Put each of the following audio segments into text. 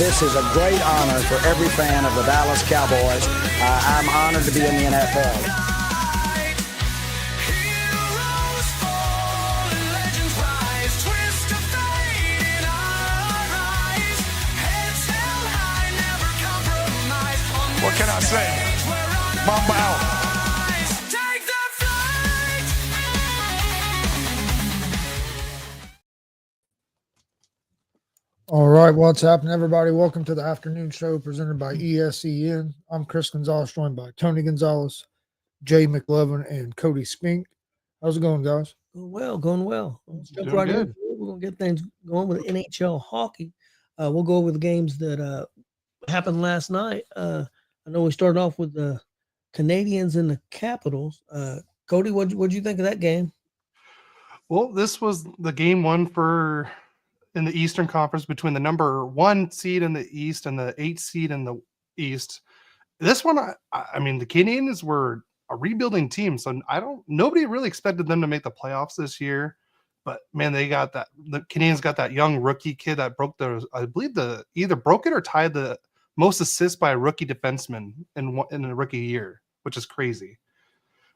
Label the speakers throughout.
Speaker 1: this is a great honor for every fan of the Dallas Cowboys. I'm honored to be in the NFL.
Speaker 2: What can I say? Mamba out.
Speaker 3: All right, what's happening, everybody? Welcome to the afternoon show presented by ESEN. I'm Chris Gonzalez, joined by Tony Gonzalez, Jay McLovin, and Cody Spink. How's it going, guys?
Speaker 4: Going well. Let's jump right in. We're going to get things going with NHL hockey. We'll go over the games that happened last night. I know we started off with the Canadiens and the Capitals. Cody, what'd you think of that game?
Speaker 5: Well, this was the game one in the Eastern Conference between the number 1 seed in the East and the 8th seed in the East. This one, I mean, the Canadiens were a rebuilding team, so nobody really expected them to make the playoffs this year. But man, the Canadiens got that young rookie kid that either broke it or tied the most assists by a rookie defenseman in a rookie year, which is crazy.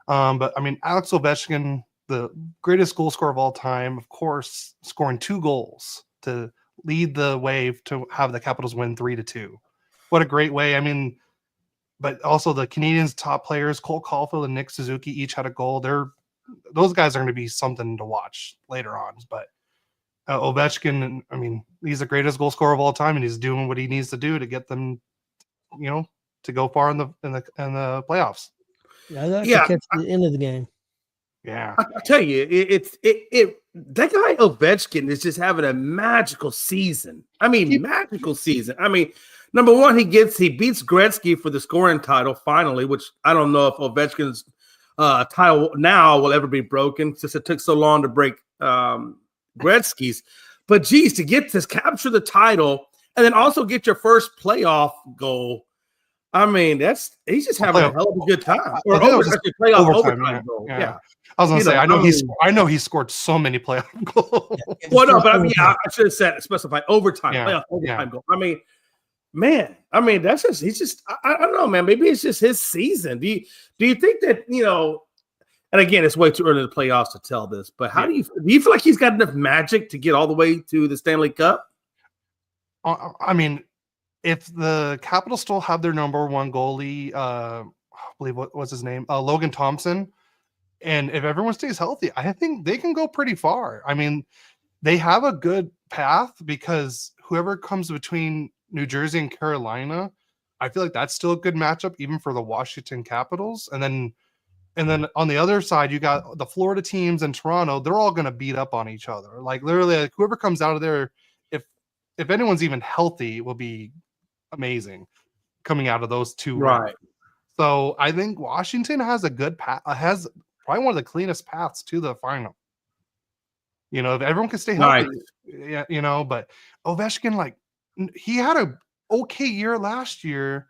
Speaker 5: But I mean, Alex Ovechkin, the greatest goal scorer of all time, of course, scoring 2 goals to lead the way to have the Capitals win 3-2. What a great way. I mean, but also the Canadiens' top players, Cole Caulfield and Nick Suzuki, each had a goal. Those guys are going to be something to watch later on. But Ovechkin, I mean, he's the greatest goal scorer of all time, and he's doing what he needs to do to get them, to go far in the playoffs.
Speaker 4: Yeah, to catch the end of the game.
Speaker 5: Yeah,
Speaker 6: I tell you, that guy Ovechkin is just having a magical season. I mean, magical season. I mean, number one, he beats Gretzky for the scoring title finally, which I don't know if Ovechkin's title now will ever be broken since it took so long to break Gretzky's. But geez, to capture the title and then also get your first playoff goal. I mean, he's just having a hell of a good time. Or overtime goal. Yeah.
Speaker 5: I was gonna say, I know he scored so many playoff goals.
Speaker 6: Well, no, but I should have specified overtime, playoff overtime goal. I mean, man, that's just I don't know, man. Maybe it's just his season. Do you think that, and again, it's way too early in the playoffs to tell this, but do you feel like he's got enough magic to get all the way to the Stanley Cup?
Speaker 5: I mean, if the Capitals still have their number 1 goalie, I believe what was his name, Logan Thompson, and if everyone stays healthy, I think they can go pretty far. I mean, they have a good path because whoever comes between New Jersey and Carolina, I feel like that's still a good matchup, even for the Washington Capitals. And then on the other side, you got the Florida teams and Toronto. They're all going to beat up on each other. Like literally, whoever comes out of there, if anyone's even healthy, will be amazing coming out of those two.
Speaker 6: Right.
Speaker 5: So I think Washington has a good path, has probably one of the cleanest paths to the final. If everyone can stay healthy, but Ovechkin, he had a okay year last year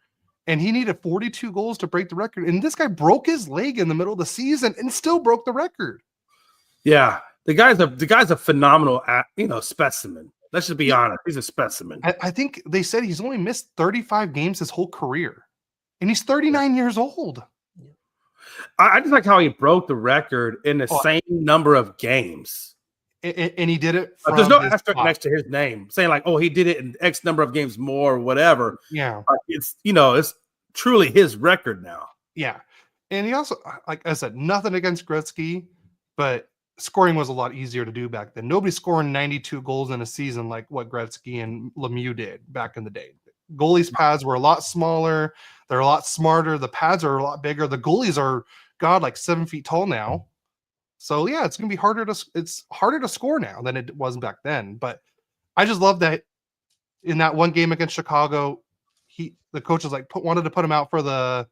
Speaker 5: and he needed 42 goals to break the record. And this guy broke his leg in the middle of the season and still broke the record.
Speaker 6: Yeah. The guy's a phenomenal, specimen. Let's just be honest. He's a specimen.
Speaker 5: I think they said he's only missed 35 games his whole career. And he's 39 years old.
Speaker 6: I just like how he broke the record in the same number of games.
Speaker 5: And he did it.
Speaker 6: There's no asterisk next to his name saying he did it in X number of games more or whatever.
Speaker 5: Yeah.
Speaker 6: It's truly his record now.
Speaker 5: Yeah. And he also, like I said, nothing against Gretzky, but scoring was a lot easier to do back then. Nobody's scoring 92 goals in a season like what Gretzky and Lemieux did back in the day. Goalies' pads were a lot smaller. They're a lot smarter. The pads are a lot bigger. The goalies are, like 7 feet tall now. So yeah, it's going to be harder to score now than it was back then. But I just love that in that one game against Chicago, the coach was wanted to put him out for the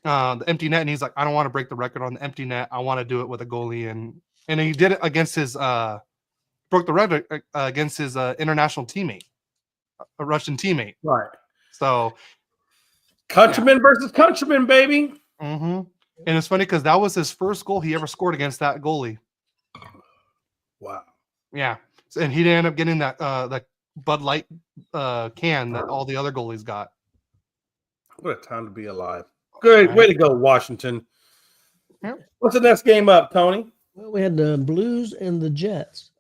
Speaker 5: empty net, and he's like, I don't want to break the record on the empty net. I want to do it with a goalie, and he did it against his broke the record against his international teammate, a Russian teammate.
Speaker 6: Right.
Speaker 5: So
Speaker 6: countryman versus countryman, baby.
Speaker 5: Mm-hmm. And it's funny because that was his first goal he ever scored against that goalie.
Speaker 6: Wow.
Speaker 5: Yeah. And he didn't end up getting that Bud Light can that all the other goalies got.
Speaker 6: What a time to be alive. Good.
Speaker 5: Right.
Speaker 6: Way to go, Washington.
Speaker 5: Yep.
Speaker 6: What's the next game up, Tony?
Speaker 4: Well, we had the Blues and the Jets.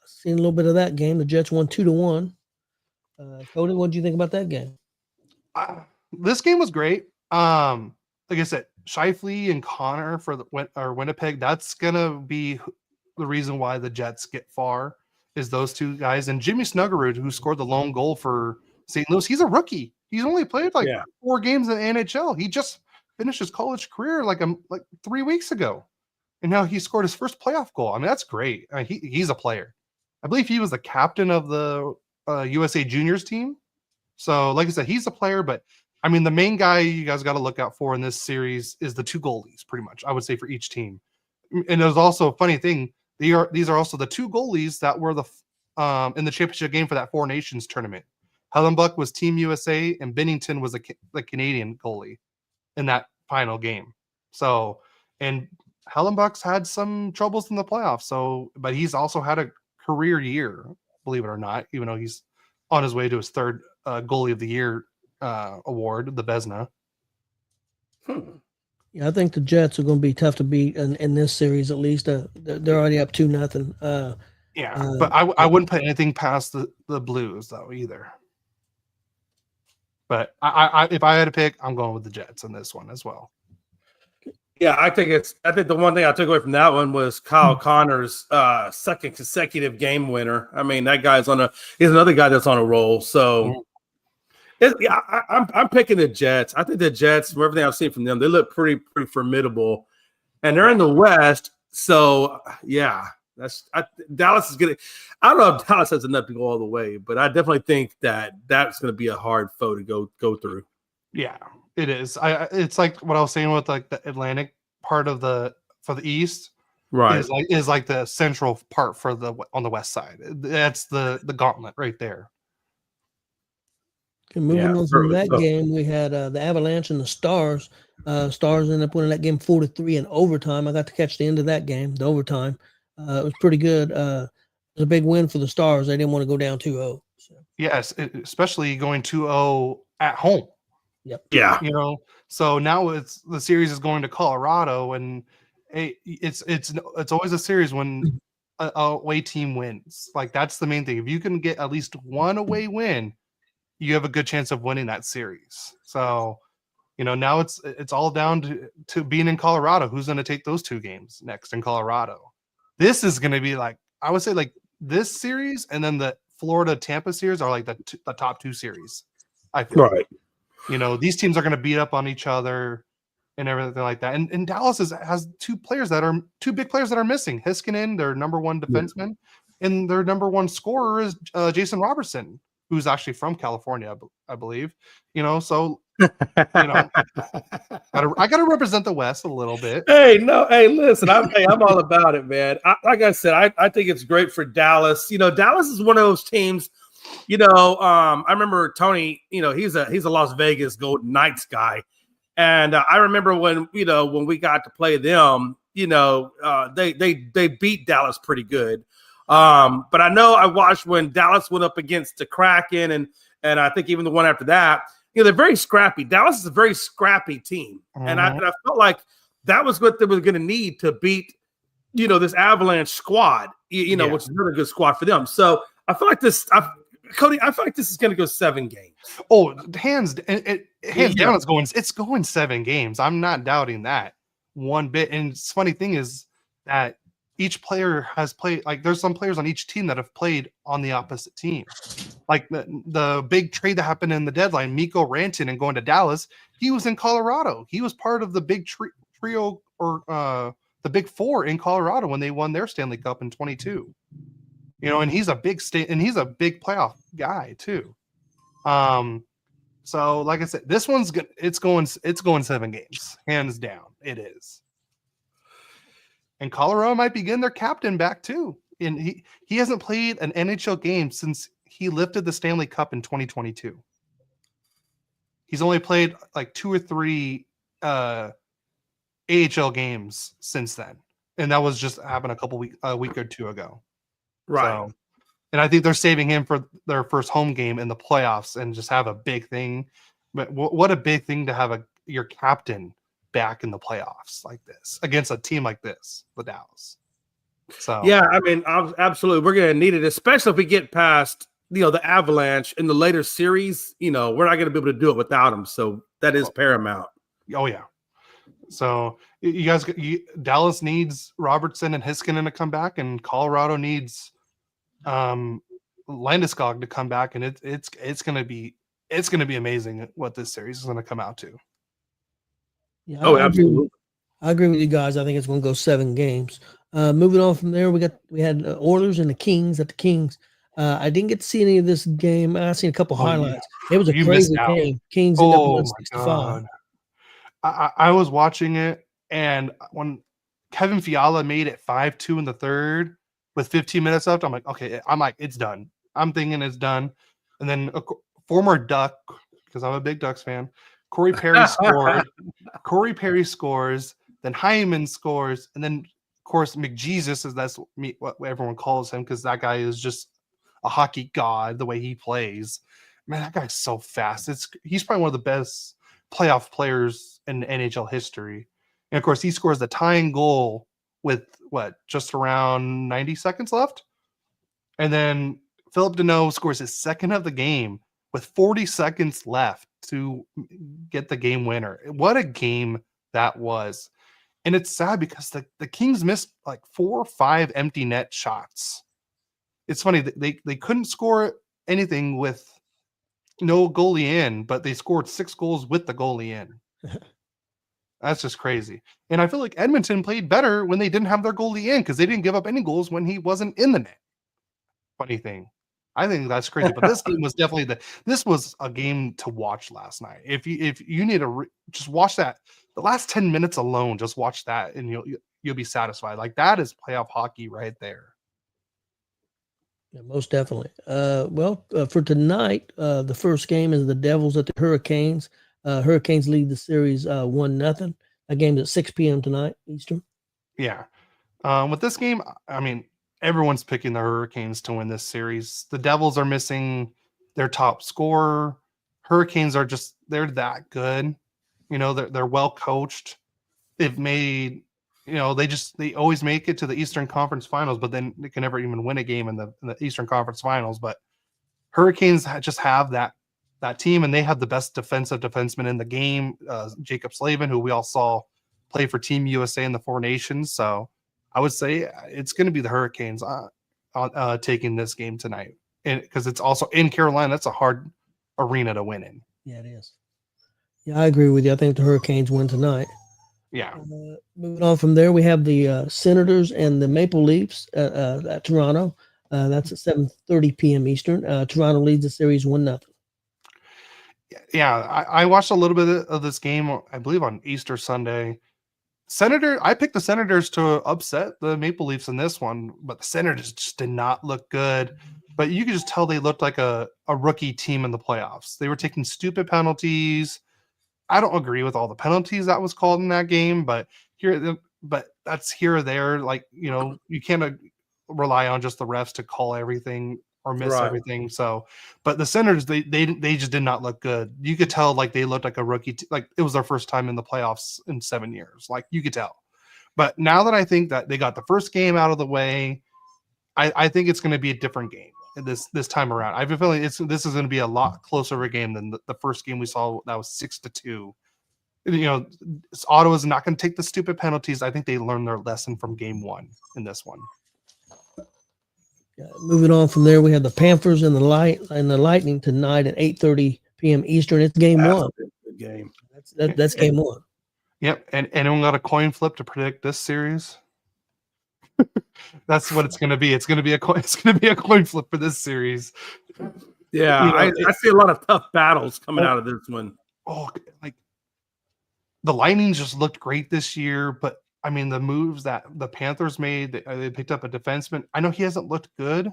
Speaker 4: Seen a little bit of that game. The Jets won 2-1. Cody, what do you think about that game?
Speaker 5: This game was great. Like I said, Scheifele and Connor for the Winnipeg. That's gonna be the reason why the Jets get far. Is those two guys and Jimmy Snuggerud, who scored the lone goal for St. Louis. He's a rookie. He's only played 4 games in the NHL. He just finished his college career like 3 weeks ago, and now he scored his first playoff goal. I mean, that's great. He's a player. I believe he was the captain of the USA Juniors team. So, like I said, he's a player. But I mean, the main guy you guys got to look out for in this series is the 2 goalies, pretty much. I would say for each team. And there's also a funny thing. These are also the 2 goalies that were in the championship game for that 4 Nations tournament. Hellenbuck was Team USA, and Bennington was the Canadian goalie in that final game. So, and Hellenbuck's had some troubles in the playoffs. So, but he's also had a career year, believe it or not, even though he's on his way to his 3rd goalie of the year award, the Vezina.
Speaker 4: Yeah, I think the Jets are going to be tough to beat in this series. At least they're already up 2-0.
Speaker 5: But I wouldn't put anything past the Blues though either. But I if I had to pick, I'm going with the Jets in this one as well.
Speaker 6: Yeah, I think the one thing I took away from that one was Kyle Connor's 2nd consecutive game winner. I mean, that guy's he's another guy that's on a roll. So I'm picking the Jets. I think the Jets, from everything I've seen from them, they look pretty formidable, and they're in the West. So yeah, Dallas is gonna. I don't know if Dallas has enough to go all the way, but I definitely think that's going to be a hard foe to go through.
Speaker 5: Yeah, it is. It's like what I was saying with like the Atlantic part of for the East,
Speaker 6: right?
Speaker 5: Is like the central part on the West side. That's the gauntlet right there.
Speaker 4: Okay, moving on from that game, we had the Avalanche and the Stars. Stars ended up winning that game 4-3 in overtime. I got to catch the end of that game, the overtime. It was pretty good. It was a big win for the Stars. They didn't want to go down 2-0. So.
Speaker 5: Yes, especially going 2-0 at home.
Speaker 4: Yep.
Speaker 6: Yeah.
Speaker 5: So now the series is going to Colorado, and it's always a series when a away team wins. Like that's the main thing. If you can get at least one away win, you have a good chance of winning that series. So, now it's all down to being in Colorado. Who's going to take those 2 games next in Colorado? This is going to be I would say this series and then the Florida Tampa series are like the top 2 series. I feel
Speaker 6: right.
Speaker 5: These teams are going to beat up on each other and everything like that. And Dallas has 2 big players that are missing. Heiskanen, their number 1 defenseman, and their number 1 scorer is Jason Robertson, who's actually from California, I believe. So I got to represent the West a little bit.
Speaker 6: Hey, listen, I'm all about it, man. Like I said, I think it's great for Dallas. Dallas is one of those teams. I remember Tony. He's a Las Vegas Golden Knights guy, and I remember when we got to play them. They beat Dallas pretty good. But I know I watched when Dallas went up against the Kraken, and I think even the one after that. They're very scrappy. Dallas is a very scrappy team, and I felt like that was what they were going to need to beat, this Avalanche squad. Which is another good squad for them. So I feel like this. Cody, I feel like this is going to go 7 games.
Speaker 5: Oh, hands down, it's going 7 games. I'm not doubting that one bit. And the funny thing is that each player has played. Like, there's some players on each team that have played on the opposite team. Like the big trade that happened in the deadline, Mikko Rantanen and going to Dallas. He was in Colorado. He was part of the big trio or the big 4 in Colorado when they won their Stanley Cup in 2022. And he's a big he's a big playoff guy too. So like I said, this one's good. It's going 7 games, hands down. It is. And Colorado might be getting their captain back too. And he hasn't played an NHL game since he lifted the Stanley Cup in 2022. He's only played like 2 or 3 AHL games since then, and that was just happened a week or 2 ago.
Speaker 6: Right.
Speaker 5: And I think they're saving him for their first home game in the playoffs and just have a big thing. But what a big thing to have your captain back in the playoffs like this against a team like this, the Dallas. So
Speaker 6: yeah, I mean, absolutely, we're gonna need it, especially if we get past the Avalanche in the later series. We're not gonna be able to do it without them. So that is paramount.
Speaker 5: Oh yeah. So you guys, Dallas needs Robertson and Heiskanen to come back, and Colorado needs Landeskog to come back, and it's gonna be amazing what this series is gonna come out to.
Speaker 4: Yeah,
Speaker 6: Oh, absolutely.
Speaker 4: I agree with you guys. I think it's going to go 7 games. Moving on from there, we had Oilers and the Kings at the Kings. I didn't get to see any of this game. I seen a couple highlights. Yeah. It was a crazy game. Kings ended up winning 6-5.
Speaker 5: I was watching it, and when Kevin Fiala made it 5-2 in the third with 15 minutes left, I'm like, it's done. I'm thinking it's done. And then a former Duck, because I'm a big Ducks fan, Corey Perry scored. Corey Perry scores. Then Hyman scores, and then of course McJesus, that's what everyone calls him, because that guy is just a hockey god the way he plays. Man, that guy's so fast. He's probably one of the best playoff players in NHL history. And of course, he scores the tying goal with just around 90 seconds left. And then Philip Deneau scores his second of the game with 40 seconds left to get the game winner. What a game that was. And it's sad because the Kings missed like 4 or 5 empty net shots. It's funny, they couldn't score anything with no goalie in, but they scored 6 goals with the goalie in. That's just crazy. And I feel like Edmonton played better when they didn't have their goalie in, because they didn't give up any goals when he wasn't in the net. Funny thing. I think that's crazy. But this game was definitely this was a game to watch last night. If you need to just watch that, the last 10 minutes alone, just watch that, and you'll be satisfied. Like, that is playoff hockey right there.
Speaker 4: Yeah, most definitely. For tonight, the first game is the Devils at the Hurricanes. Hurricanes lead the series 1-0. That game's at 6 p.m. tonight, Eastern.
Speaker 5: Yeah. With this game, I mean, everyone's picking the Hurricanes to win this series. The Devils are missing their top scorer. Hurricanes they're that good. They're well coached. They've made, they always make it to the Eastern Conference Finals, but then they can never even win a game in the Eastern Conference Finals. But Hurricanes just have that team, and they have the best defensive defenseman in the game, Jacob Slavin, who we all saw play for Team USA in the Four Nations. So I would say it's going to be the Hurricanes taking this game tonight, because it's also in Carolina. That's a hard arena to win in.
Speaker 4: Yeah, it is. Yeah, I agree with you. I think the Hurricanes win tonight.
Speaker 5: Yeah.
Speaker 4: Moving on from there, we have the Senators and the Maple Leafs at Toronto. That's at 7:30 p.m. Eastern. Toronto leads the series 1-0.
Speaker 5: Yeah, I watched a little bit of this game, I believe, on Easter Sunday. I picked the Senators to upset the Maple Leafs in this one, but the Senators just did not look good. But you could just tell they looked like a rookie team in the playoffs. They were taking stupid penalties. I don't agree with all the penalties that was called in that game, but that's here or there. Like, you can't rely on just the refs to call everything or miss everything. So, but the Senators, they just did not look good. You could tell, like, they looked like a rookie. Like, it was their first time in the playoffs in 7 years. Like, you could tell. But now that I think that they got the first game out of the way, I think it's going to be a different game this time around. I have a feeling this is going to be a lot closer of a game than the first game we saw that was 6-2. Ottawa's not going to take the stupid penalties. I think they learned their lesson from game 1 in this one.
Speaker 4: Moving on from there, we have the Panthers and the Lightning tonight at 8:30 p.m. Eastern. It's game 1.
Speaker 6: Good game.
Speaker 4: That's game 1.
Speaker 5: Yep. And anyone got a coin flip to predict this series? That's what it's going to be. It's going to be a coin flip for this series.
Speaker 6: Yeah, I see a lot of tough battles coming out of this one.
Speaker 5: Oh, like, the Lightning just looked great this year, but I mean, the moves that the Panthers made, they picked up a defenseman. I know he hasn't looked good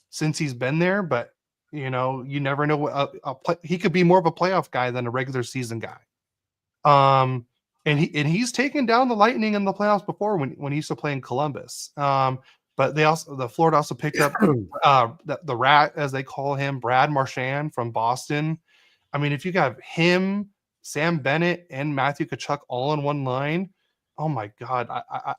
Speaker 5: since he's been there, but you never know what he could be more of a playoff guy than a regular season guy. And he's taken down the Lightning in the playoffs before when he used to play in Columbus. But But Florida also picked up the rat, as they call him, Brad Marchand from Boston. I mean, if you got him, Sam Bennett, and Matthew Tkachuk all in one line, oh my God,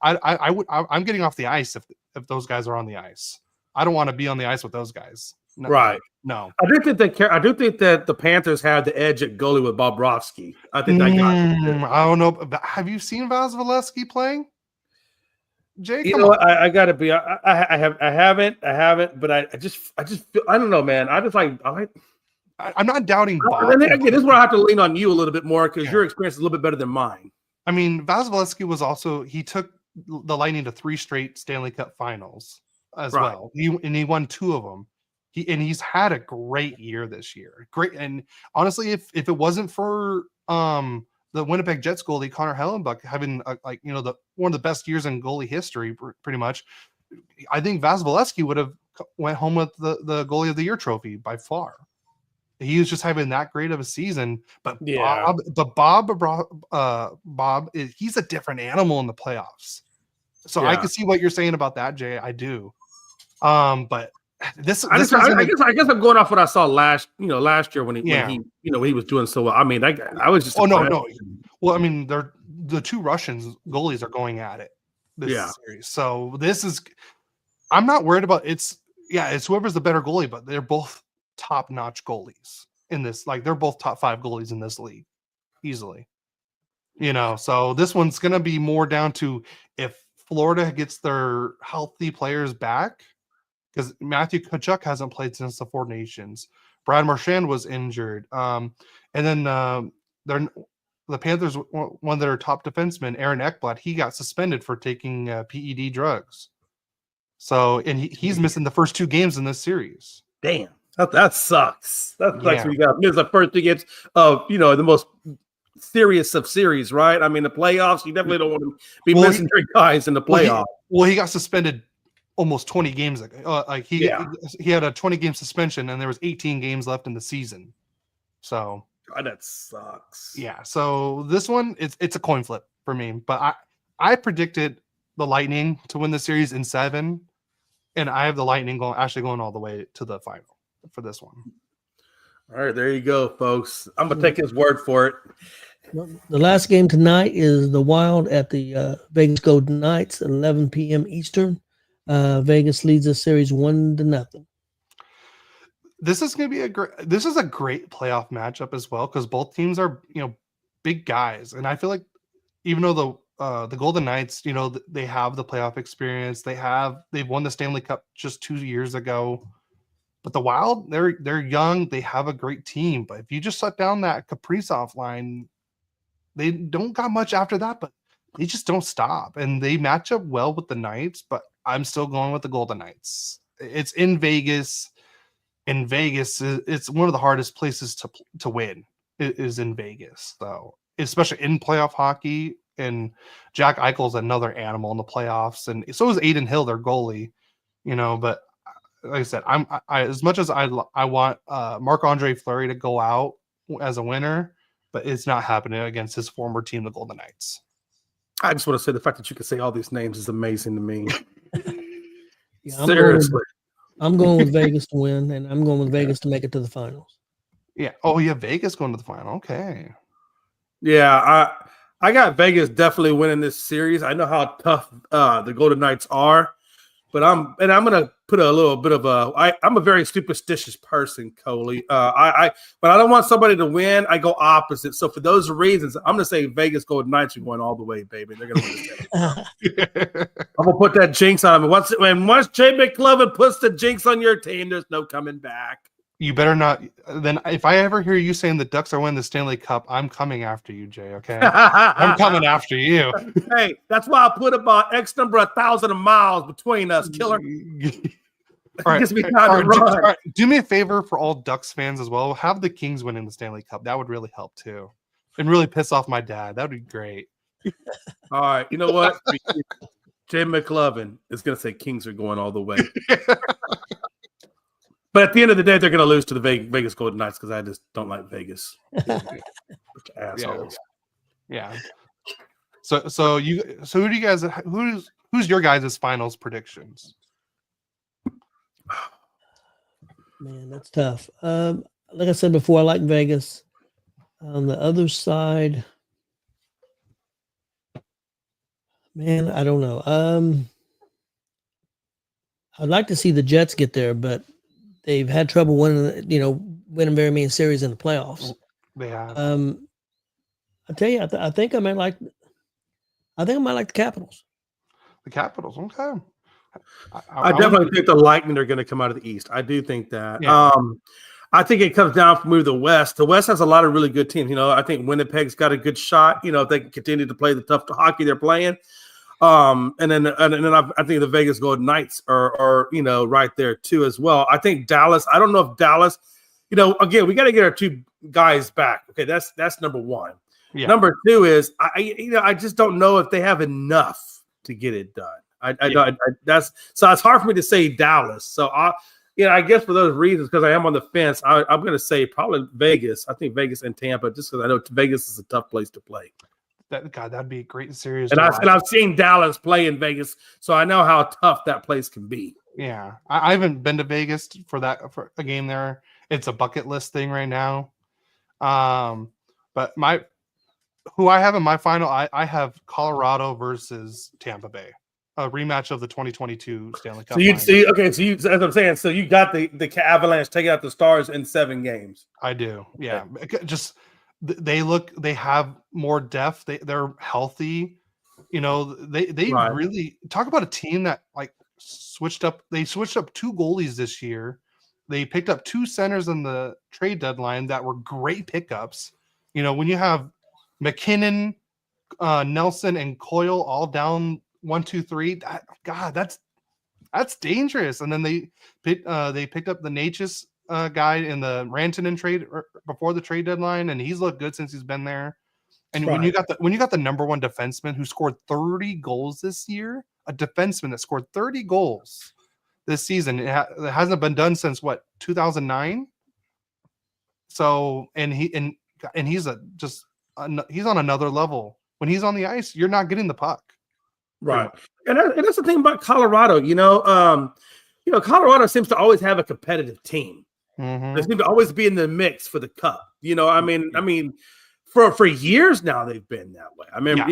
Speaker 5: I'm getting off the ice if those guys are on the ice. I don't want to be on the ice with those guys. No,
Speaker 6: Right.
Speaker 5: No.
Speaker 6: I do think that the Panthers had the edge at goalie with Bobrovsky. I think that got
Speaker 5: I don't know. But have you seen Vasilevsky playing? Jay,
Speaker 6: you
Speaker 5: come
Speaker 6: know
Speaker 5: on.
Speaker 6: what? I gotta be. I haven't. But I just feel. I don't know, man.
Speaker 5: I'm not doubting Bob.
Speaker 6: And again, this is where I have to lean on you a little bit more because
Speaker 5: Yeah.
Speaker 6: your experience is a little bit better than mine.
Speaker 5: I mean, Vasilevsky was also, he took the Lightning to 3 straight Stanley Cup finals as
Speaker 6: Right.
Speaker 5: well. He won 2 of them. He's had a great year this year. Great. And honestly, if it wasn't for the Winnipeg Jets goalie Connor Hellenbuck having one of the best years in goalie history, pretty much, I think Vasilevsky would have went home with the goalie of the year trophy by far. He was just having that great of a season, but
Speaker 6: Yeah.
Speaker 5: Bob, he's a different animal in the playoffs. So I
Speaker 6: Yeah.
Speaker 5: can see what you're saying about that, Jay. I do. But
Speaker 6: I guess I'm going off what I saw last year when he was doing so well. I mean, I was just
Speaker 5: no. Well, I mean, the 2 Russians goalies are going at it this series. So I'm not worried about it's whoever's the better goalie, but they're both top-notch goalies in this. Like, they're both top 5 goalies in this league easily. So this one's going to be more down to if Florida gets their healthy players back, because Matthew Tkachuk hasn't played since the 4 Nations. Brad Marchand was injured. And then the Panthers, one of their top defensemen, Aaron Ekblad, he got suspended for taking PED drugs. So, and he's missing the first 2 games in this series.
Speaker 6: Damn. That sucks. That sucks
Speaker 5: Yeah.
Speaker 6: when you got miss the first 2 games of the most serious of series, right? I mean, the playoffs, you definitely don't want to be missing 3 guys in the playoffs.
Speaker 5: He got suspended almost 20 games ago. He had a 20-game suspension, and there was 18 games left in the season. So
Speaker 6: God, that sucks.
Speaker 5: yeah. So this one, it's a coin flip for me. But I predicted the Lightning to win the series in 7, and I have the Lightning going all the way to the final for this one.
Speaker 6: All right, there you go, folks. I'm gonna take his word for it.
Speaker 4: The last game tonight is the Wild at the Vegas Golden Knights at 11 p.m. Eastern. Vegas leads the series 1-0.
Speaker 5: This is going to be a great playoff matchup as well, because both teams are big guys, and I feel like even though the Golden Knights, they have the playoff experience, they've won the Stanley Cup just 2 years ago, but the Wild, they're young, they have a great team, but if you just shut down that Kaprizov line, they don't got much after that, but they just don't stop, and they match up well with the Knights, but I'm still going with the Golden Knights. It's in Vegas. In Vegas, it's one of the hardest places to win. It is in Vegas, though, especially in playoff hockey. And Jack Eichel's another animal in the playoffs, and so is Aiden Hill, their goalie. But like I said, I as much as I want Marc-Andre Fleury to go out as a winner, but it's not happening against his former team, the Golden Knights.
Speaker 6: I just want to say the fact that you can say all these names is amazing to me.
Speaker 4: Yeah,
Speaker 6: Seriously.
Speaker 4: I'm going with Vegas to win, and I'm going with Vegas to make it to the finals.
Speaker 5: Yeah. Oh, yeah. Vegas going to the final. Okay.
Speaker 6: Yeah, I got Vegas definitely winning this series. I know how tough the Golden Knights are, but I'm gonna put a little bit of I'm a very superstitious person, Coley. But I don't want somebody to win. I go opposite. So for those reasons, I'm gonna say Vegas Golden Knights are going all the way, baby. They're gonna win this. I'm gonna put that jinx on them. Once Jay McLovin puts the jinx on your team, there's no coming back.
Speaker 5: You better not. Then if I ever hear you saying the Ducks are winning the Stanley Cup, I'm coming after you, Jay. Okay, I'm coming after you.
Speaker 6: Hey, that's why I put about X number 1,000 miles between us, killer.
Speaker 5: All right,
Speaker 6: Gives me time to run.
Speaker 5: all right, do me a favor for all Ducks fans as well. Have the Kings winning the Stanley Cup. That would really help too, and really piss off my dad. That would be great.
Speaker 6: All right, you know what? Jay McLovin is going to say Kings are going all the way. But at the end of the day, they're going to lose to the Vegas Golden Knights because I just don't like Vegas. Assholes.
Speaker 5: Yeah. So who do you guys? Who's your guys' finals predictions?
Speaker 4: Man, that's tough. Like I said before, I like Vegas. On the other side, man, I don't know. I'd like to see the Jets get there, but they've had trouble winning very many series in the playoffs.
Speaker 5: They have.
Speaker 4: I tell you, I think I might like the Capitals.
Speaker 5: The Capitals, okay.
Speaker 6: I definitely think the Lightning are going to come out of the East. I do think that.
Speaker 5: Yeah.
Speaker 6: I think it comes down from the West. The West has a lot of really good teams. I think Winnipeg's got a good shot. If they can continue to play the tough hockey they're playing. And then I think the Vegas Golden Knights are right there too as well. I think Dallas. I don't know if Dallas. Again, we got to get our two guys back. Okay, that's number one.
Speaker 5: Yeah.
Speaker 6: Number two is I just don't know if they have enough to get it done. So it's hard for me to say Dallas. So I guess for those reasons, because I am on the fence, I'm going to say probably Vegas. I think Vegas and Tampa, just because I know Vegas is a tough place to play.
Speaker 5: That'd be a great series.
Speaker 6: And I've seen Dallas play in Vegas, so I know how tough that place can be.
Speaker 5: Yeah, I haven't been to Vegas for a game there. It's a bucket list thing right now. But who I have in my final, I have Colorado versus Tampa Bay, a rematch of the 2022 Stanley Cup.
Speaker 6: So you'd see, as I'm saying, so you got the Avalanche taking out the Stars in 7 games.
Speaker 5: I do, yeah. Just they have more depth. They're healthy. They
Speaker 6: Right.
Speaker 5: really talk about a team that switched up. They switched up 2 goalies this year. They picked up 2 centers in the trade deadline that were great pickups. When you have McKinnon, Nelson, and Coyle all down 1, 2, 3. That's dangerous. And then they picked up the Natchez guy in the Rantanen trade before the trade deadline, and he's looked good since he's been there. And
Speaker 6: Right.
Speaker 5: when you got the number one defenseman who scored 30 goals this year, a defenseman that scored 30 goals this season, it hasn't been done since 2009. So he's he's on another level. When he's on the ice, you're not getting the puck.
Speaker 6: Right. And that's the thing about Colorado. Colorado seems to always have a competitive team.
Speaker 5: Mm-hmm.
Speaker 6: They seem to always be in the mix for the cup. I mean, for years now they've been that way. I mean,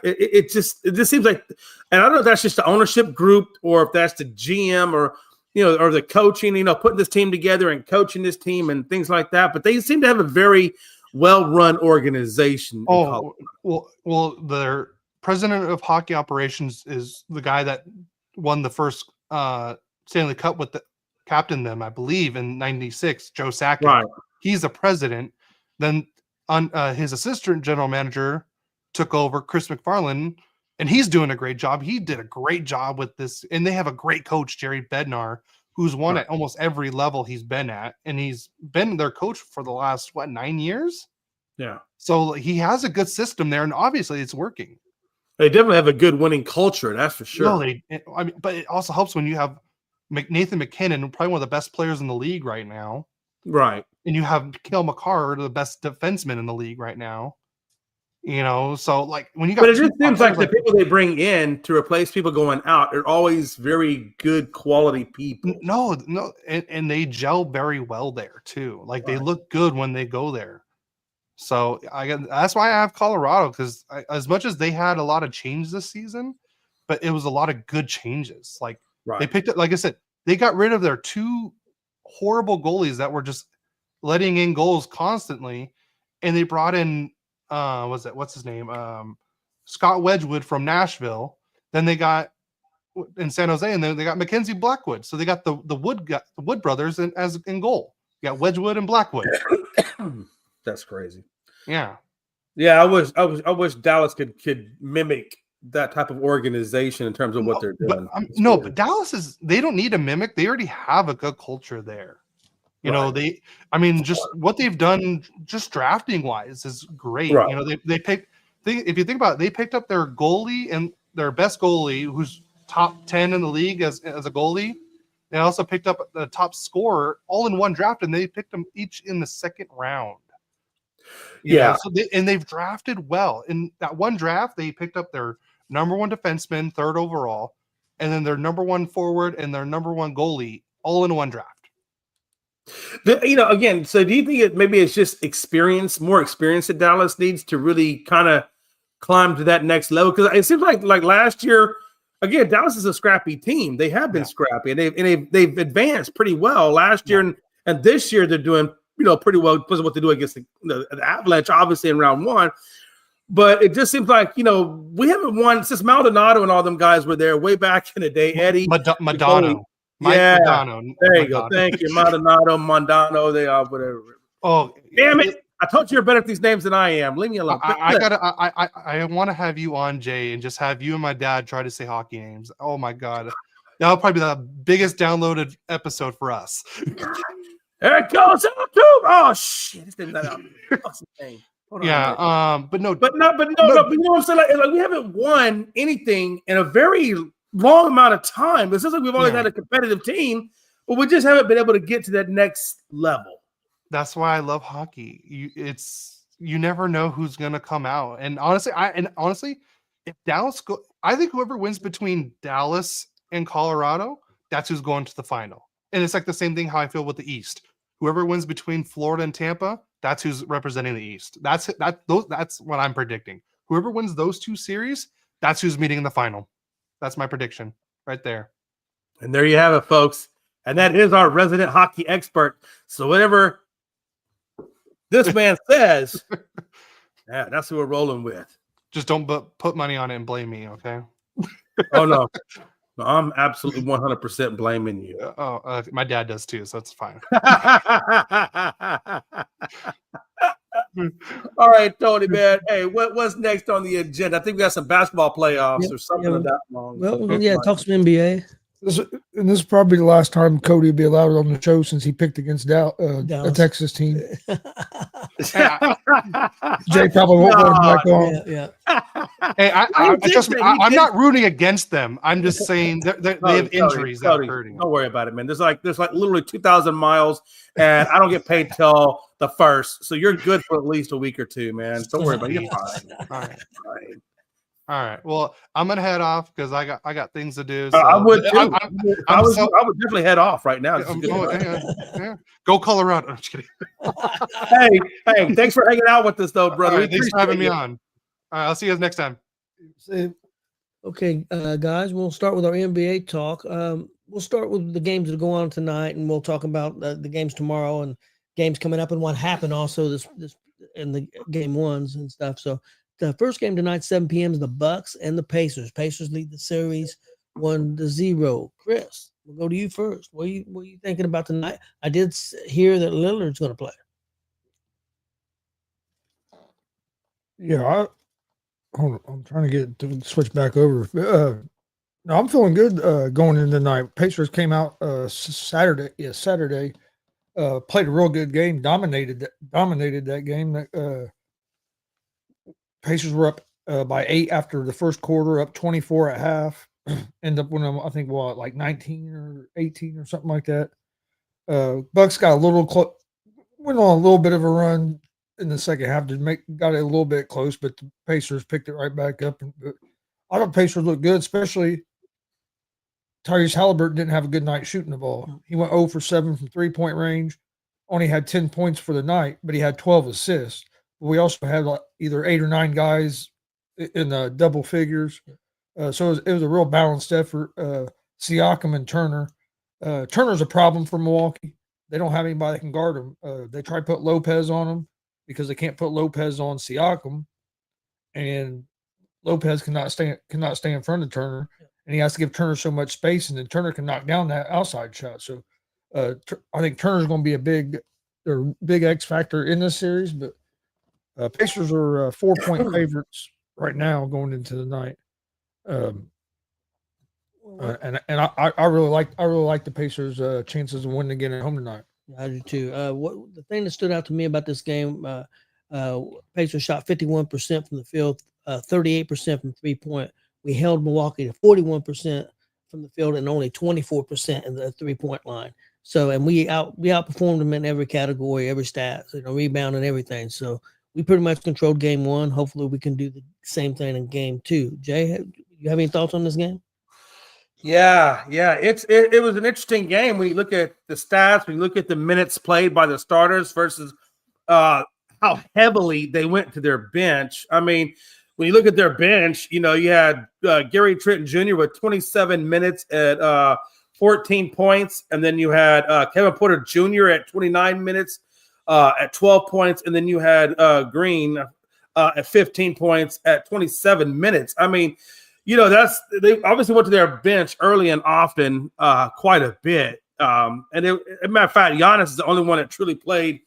Speaker 6: it just seems like, and I don't know if that's just the ownership group or if that's the GM or the coaching. Putting this team together and coaching this team and things like that. But they seem to have a very well-run organization.
Speaker 5: Oh, well, their president of hockey operations is the guy that won the first Stanley Cup with captained them, I believe, in '96. Joe Sakic.
Speaker 6: Right.
Speaker 5: He's the president. Then his assistant general manager took over, Chris McFarland, and he's doing a great job. He did a great job with this, and they have a great coach, Jerry Bednar, who's won at almost every level he's been at, and he's been their coach for the last 9 years.
Speaker 6: Yeah.
Speaker 5: So he has a good system there, and obviously it's working.
Speaker 6: They definitely have a good winning culture, that's for sure.
Speaker 5: No, but it also helps when you have Nathan McKinnon, probably one of the best players in the league right now.
Speaker 6: Right.
Speaker 5: And you have Cale Makar, the best defenseman in the league right now. So when you got,
Speaker 6: but it just seems like the people they bring in to replace people going out are always very good quality people.
Speaker 5: No, and they gel very well there too. They look good when they go there. So that's why I have Colorado, because as much as they had a lot of change this season, but it was a lot of good changes. They picked up, like I said, they got rid of their 2 horrible goalies that were just letting in goals constantly, and they brought in what's his name, Scott Wedgwood from Nashville. Then they got in San Jose, and then they got Mackenzie Blackwood. So they got the Wood brothers in goal. You got Wedgwood and Blackwood.
Speaker 6: That's crazy.
Speaker 5: Yeah.
Speaker 6: I wish Dallas could mimic that type of organization in terms of what they're doing.
Speaker 5: But Dallas they don't need to mimic. They already have a good culture there. Just what they've done, just drafting wise, is great.
Speaker 6: Right.
Speaker 5: If you think about it, they picked up their goalie and their best goalie, who's top 10 in the league as a goalie. They also picked up the top scorer all in one draft, and they picked them each in the 2nd round. They've drafted well. In that one draft, they picked up their number 1 defenseman, 3rd overall, and then their number 1 forward and their number 1 goalie all in one draft.
Speaker 6: Again, so do you think maybe it's just more experience that Dallas needs to really kind of climb to that next level? Because it seems like last year, again, Dallas is a scrappy team. They have been scrappy, and they've advanced pretty well last year, and this year they're doing pretty well because of what they do against the Avalanche, obviously in round one. But it just seems like we haven't won since Maldonado and all them guys were there way back in the day. Eddie
Speaker 5: Madonna. Mike
Speaker 6: Yeah,
Speaker 5: Madonna.
Speaker 6: there you go. Thank you, Maldonado, Mondano. They are whatever.
Speaker 5: Oh,
Speaker 6: Damn it! I told you you're better at these names than I am. Leave me alone.
Speaker 5: I want to have you on, Jay, and just have you and my dad try to say hockey names. Oh my god, that'll probably be the biggest downloaded episode for us.
Speaker 6: There it goes. Oh shit! This didn't let out.
Speaker 5: Yeah, but no,
Speaker 6: but you know what I'm saying? Like we haven't won anything in a very long amount of time. It's just like we've always had a competitive team, but we just haven't been able to get to that next level.
Speaker 5: That's why I love hockey. You never know who's gonna come out. And honestly, if Dallas I think whoever wins between Dallas and Colorado, that's who's going to the final. And it's like the same thing how I feel with the East. Whoever wins between Florida and Tampa, that's who's representing the East. That's what I'm predicting. Whoever wins those two series, that's who's meeting in the final. That's my prediction right there.
Speaker 6: And there you have it, folks. And that is our resident hockey expert. So whatever this man says, that's who we're rolling with.
Speaker 5: Just don't put money on it and blame me, okay?
Speaker 6: Oh, no. No, I'm absolutely 100% blaming you.
Speaker 5: My dad does too, so that's fine.
Speaker 6: All right, Tony, man. Hey, what's next on the agenda? I think we got some basketball playoffs or something of that long.
Speaker 4: Well, talk some NBA.
Speaker 3: This is probably the last time Cody will be allowed on the show since he picked against a Texas team. Jay probably won't let him back on.
Speaker 4: Yeah.
Speaker 5: Hey, trust me, I'm not rooting against them. I'm just saying they have injuries that are hurting.
Speaker 6: Don't worry about it, man. There's like literally 2,000 miles, and I don't get paid till the 1st, so you're good for at least a week or two, man. Don't worry about it. You're fine.
Speaker 5: All right. Well, I'm gonna head off because I got things to do.
Speaker 6: So. I would too. I would definitely head off right now.
Speaker 5: Go Colorado. I'm just kidding.
Speaker 6: hey, thanks for hanging out with us, though, brother.
Speaker 5: Right, thanks for having me on. All right, I'll see you guys next time.
Speaker 4: Okay, guys, we'll start with our NBA talk. We'll start with the games that go on tonight, and we'll talk about the games tomorrow and games coming up and what happened also this in the game ones and stuff. So. The first game tonight, 7 p.m. is the Bucks and the Pacers. Pacers lead the series 1-0. Chris, we'll go to you first. What are you thinking about tonight? I did hear that Lillard's going to play.
Speaker 3: Yeah, I'm trying to switch back over. No, I'm feeling good going into tonight. Pacers came out Saturday. Yeah, Saturday. Played a real good game. Dominated that game. Pacers were up by 8 after the first quarter, up 24 at half. End up winning, I think, like 19 or 18 or something like that. Bucks got went on a little bit of a run in the second half got it a little bit close, but the Pacers picked it right back up. I thought Pacers looked good, especially Tyrese Halliburton didn't have a good night shooting the ball. He went 0 for 7 from 3-point range, only had 10 points for the night, but he had 12 assists. We also had either 8 or 9 guys in double figures. So it was a real balanced effort. Siakam and Turner. Turner's a problem for Milwaukee. They don't have anybody that can guard him. They try to put Lopez on him because they can't put Lopez on Siakam. And Lopez cannot stay in front of Turner. And he has to give Turner so much space, and then Turner can knock down that outside shot. So I think Turner's going to be a big X factor in this series, but Pacers are 4-point favorites right now going into the night, and I really like the Pacers' chances of winning again at home tonight.
Speaker 4: I do too. The thing that stood out to me about this game, Pacers shot 51% from the field, 38% from 3-point. We held Milwaukee to 41% from the field and only 24% in the 3-point line. So, and we outperformed them in every category, every stat, rebound and everything. So. We pretty much controlled game 1. Hopefully we can do the same thing in game 2. Jay, you have any thoughts on this game?
Speaker 6: Yeah. It was an interesting game when you look at the stats, when you look at the minutes played by the starters versus how heavily they went to their bench. I mean, when you look at their bench, you had Gary Trenton Jr. with 27 minutes at 14 points, and then you had Kevin Porter Jr. at 29 minutes at 12 points, and then you had Green at 15 points at 27 minutes. I mean, they obviously went to their bench early and often quite a bit. And as a matter of fact, Giannis is the only one that truly played,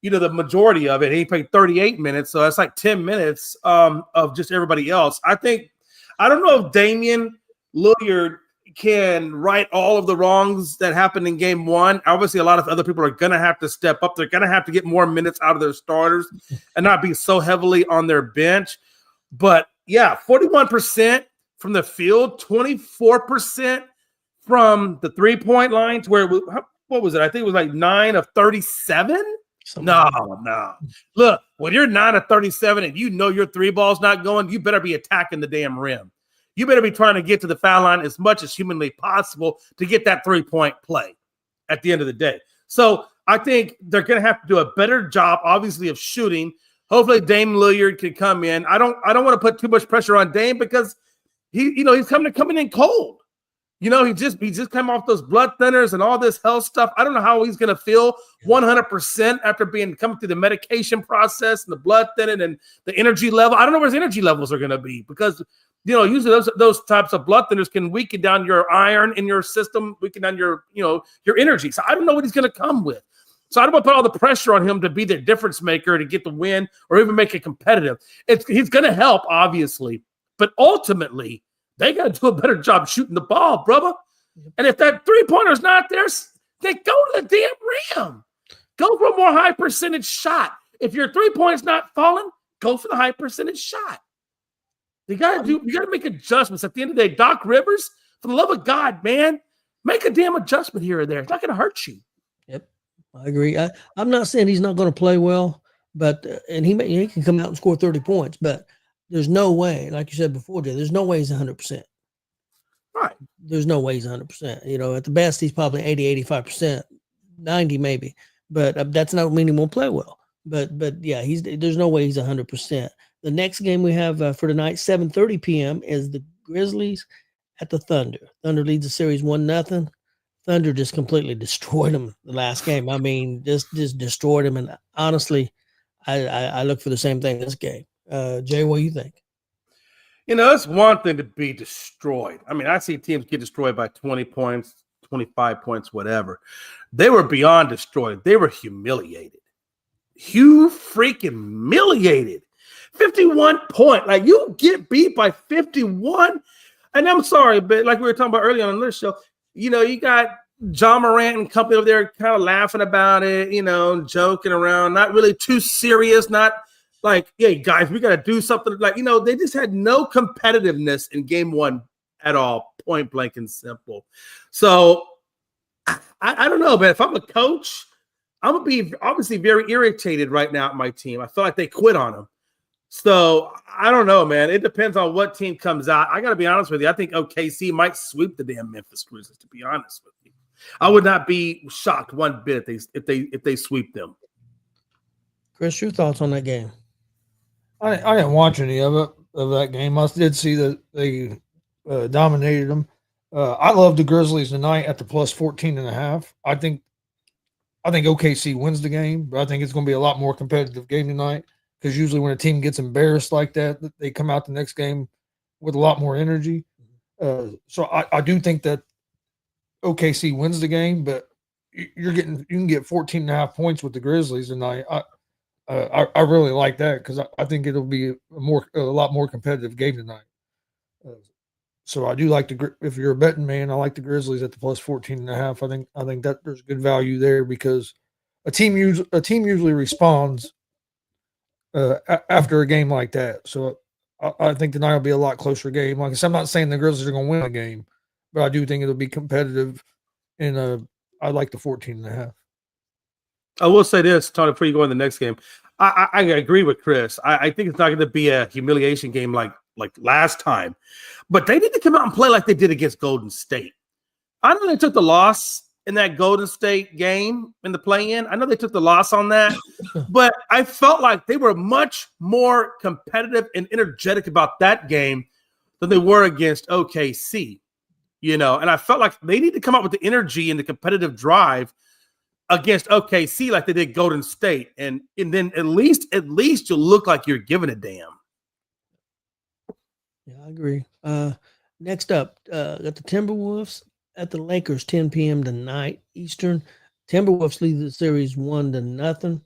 Speaker 6: the majority of it. He played 38 minutes, so that's like 10 minutes of just everybody else. I don't know if Damian Lillard can right all of the wrongs that happened in game one. Obviously, a lot of other people are going to have to step up. They're going to have to get more minutes out of their starters and not be so heavily on their bench. But, yeah, 41% from the field, 24% from the three-point line to where what was it? I think it was like 9 of 37. No. Look, when you're 9 of 37 and your three ball's not going, you better be attacking the damn rim. You better be trying to get to the foul line as much as humanly possible to get that three-point play at the end of the day. So I think they're going to have to do a better job, obviously, of shooting. Hopefully, Dame Lillard can come in. I don't want to put too much pressure on Dame because he's coming in cold. He just came off those blood thinners and all this health stuff. I don't know how he's going to feel 100% after coming through the medication process and the blood thinning and the energy level. I don't know where his energy levels are going to be because usually those types of blood thinners can weaken down your iron in your system, weaken down your energy. So I don't know what he's going to come with. So I don't want to put all the pressure on him to be the difference maker to get the win or even make it competitive. He's going to help, obviously, but ultimately they got to do a better job shooting the ball, brother. And if that three-pointer's not there, then go to the damn rim. Go for a more high percentage shot. If your three-point's not falling, go for the high percentage shot. You got to make adjustments. At the end of the day, Doc Rivers, for the love of God, man, make a damn adjustment here or there. It's not going to hurt you.
Speaker 4: Yep, I agree. I'm not saying he's not going to play well, but and he can come out and score 30 points, but there's no way, like you said before, Jay, there's no way he's 100%.
Speaker 6: Right.
Speaker 4: There's no way he's 100%. At the best, he's probably 80, 85%, 90 maybe, but that's not meaning he won't play well. But yeah, there's no way he's 100%. The next game we have for tonight, 7:30 p.m., is the Grizzlies at the Thunder. Thunder leads the series 1-0. Thunder just completely destroyed them the last game. I mean, just destroyed them. And honestly, I look for the same thing in this game. Jay, what do you think?
Speaker 6: It's one thing to be destroyed. I mean, I see teams get destroyed by 20 points, 25 points, whatever. They were beyond destroyed. They were humiliated. Humiliated. 51 point. Like, you get beat by 51. And I'm sorry, but like we were talking about earlier on this show, you got John Morant and company over there kind of laughing about it, joking around, not really too serious, not like, hey, guys, we got to do something. Like, they just had no competitiveness in game one at all, point blank and simple. So I don't know, but if I'm a coach, I'm going to be obviously very irritated right now at my team. I feel like they quit on them. So I don't know, man. It depends on what team comes out. I got to be honest with you. I think OKC might sweep the damn Memphis Grizzlies, to be honest with you. I would not be shocked one bit if they sweep them.
Speaker 4: Chris, your thoughts on that game?
Speaker 3: I didn't watch any of that game. I did see that they dominated them. I love the Grizzlies tonight at the plus 14.5. I think OKC wins the game, but I think it's going to be a lot more competitive game tonight because usually when a team gets embarrassed like that, they come out the next game with a lot more energy. So I do think that OKC wins the game, but you can get 14.5 points with the Grizzlies tonight. I really like that because I think it'll be a lot more competitive game tonight. So I do like if you're a betting man, I like the Grizzlies at the plus 14.5. I think that there's good value there because a team usually responds after a game like that. So I think tonight will be a lot closer game. Like I said, I'm not saying the Grizzlies are going to win a game, but I do think it'll be competitive. And I like the 14.5.
Speaker 6: I will say this, Tony, before you go in the next game. I agree with Chris. I think it's not going to be a humiliation game like like last time, but they need to come out and play like they did against Golden State. I know they took the loss in that Golden State game in the play-in. I know they took the loss on that, but I felt like they were much more competitive and energetic about that game than they were against OKC, and I felt like they need to come up with the energy and the competitive drive against OKC like they did Golden State. And then at least you'll look like you're giving a damn.
Speaker 4: Yeah, I agree. Next up, got the Timberwolves at the Lakers, 10 p.m. tonight Eastern. Timberwolves lead the series 1-0.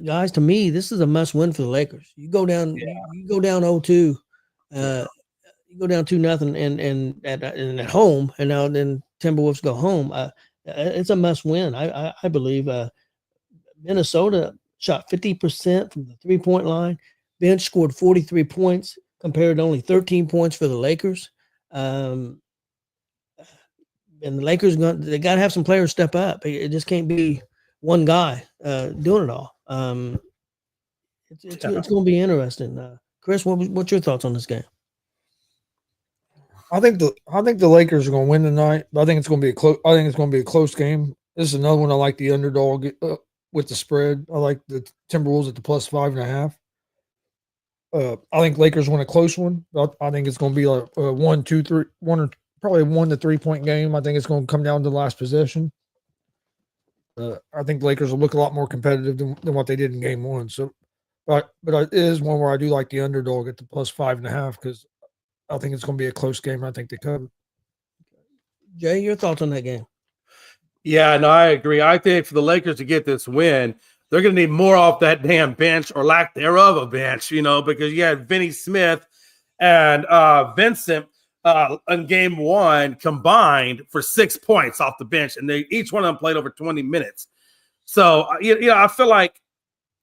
Speaker 4: Guys, to me, this is a must-win for the Lakers. You go down, you go down 0-2, you go down 2-0, and at home, and now then Timberwolves go home. It's a must-win. I believe. Minnesota shot 50% from the 3-point line. Bench scored 43 points compared to only 13 points for the Lakers. And the Lakers they got to have some players step up. It just can't be one guy doing it all. It's going to be interesting. Chris, what's your thoughts on this game?
Speaker 3: I think the Lakers are going to win tonight, but I think it's going to be a close. I think it's going to be a close game. This is another one I like the underdog with the spread. I like the Timberwolves at the +5.5. I think Lakers win a close one. I think it's going to be like a 1, 2, 3, 1 or probably 1 to 3 point game. I think it's going to come down to the last possession. I think the Lakers will look a lot more competitive than what they did in game one. So, but it is one where I do like the underdog at the +5.5 because I think it's going to be a close game. I think they cover.
Speaker 4: Jay, your thoughts on that game?
Speaker 6: Yeah, no, I agree. I think for the Lakers to get this win, they're going to need more off that damn bench or lack thereof a bench, because you had Vinny Smith and Vincent in game one combined for 6 points off the bench, and each one of them played over 20 minutes. So, I feel like,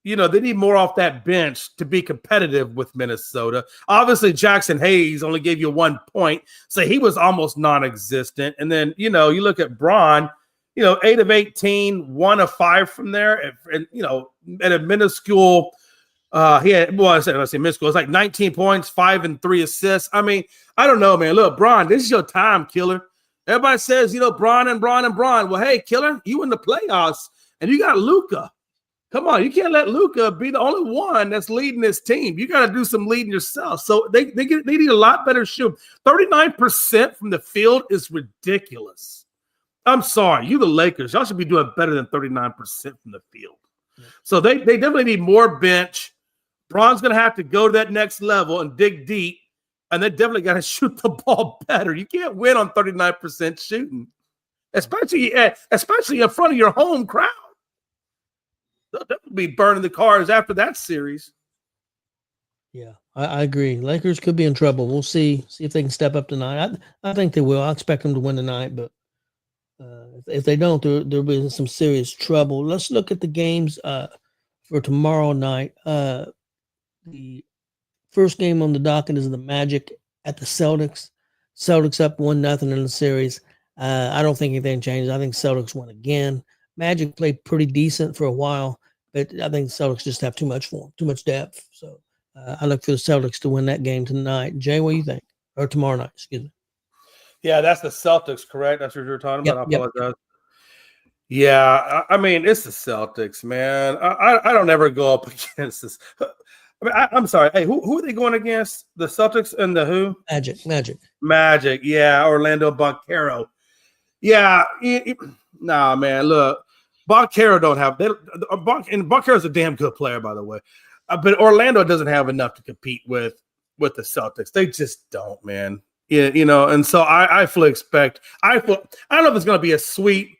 Speaker 6: they need more off that bench to be competitive with Minnesota. Obviously, Jackson Hayes only gave you 1 point, so he was almost non-existent. And then, you look at Braun, 8 of 18, 1 of 5 from there. And at a minuscule, minuscule. It's like 19 points, 5 and 3 assists. I mean, I don't know, man. Look, Braun, this is your time, killer. Everybody says, Braun and Braun and Braun. Well, hey, killer, you in the playoffs, and you got Luka. Come on, you can't let Luka be the only one that's leading this team. You got to do some leading yourself. So they need a lot better shoot. 39% from the field is ridiculous. I'm sorry, you the Lakers, y'all should be doing better than 39% from the field. So they definitely need more bench. Braun's going to have to go to that next level and dig deep, and they definitely got to shoot the ball better. You can't win on 39% shooting, especially in front of your home crowd. They'll be burning the cars after that series.
Speaker 4: Yeah, I agree. Lakers could be in trouble. We'll see if they can step up tonight. I think they will. I expect them to win tonight, but if they don't, there'll be some serious trouble. Let's look at the games for tomorrow night. The first game on the docket is the Magic at the Celtics. Celtics up 1-0 in the series. I don't think anything changes. I think Celtics win again. Magic played pretty decent for a while, but I think the Celtics just have too much form, too much depth. So I look for the Celtics to win that game tonight. Jay, what do you think? Or tomorrow night, excuse me.
Speaker 6: Yeah, that's the Celtics, correct? That's what you're talking about.
Speaker 4: Yep,
Speaker 6: I apologize. Yeah, I mean, it's the Celtics, man. I don't ever go up against this. I mean, I'm sorry. Hey, who are they going against? The Celtics and the who? Magic. Yeah, Orlando Banchero. Yeah, nah, man. Look, Banchero don't have. And Banchero's a damn good player, by the way. But Orlando doesn't have enough to compete with the Celtics. They just don't, man. Yeah, and so I fully expect. I don't know if it's going to be a sweep,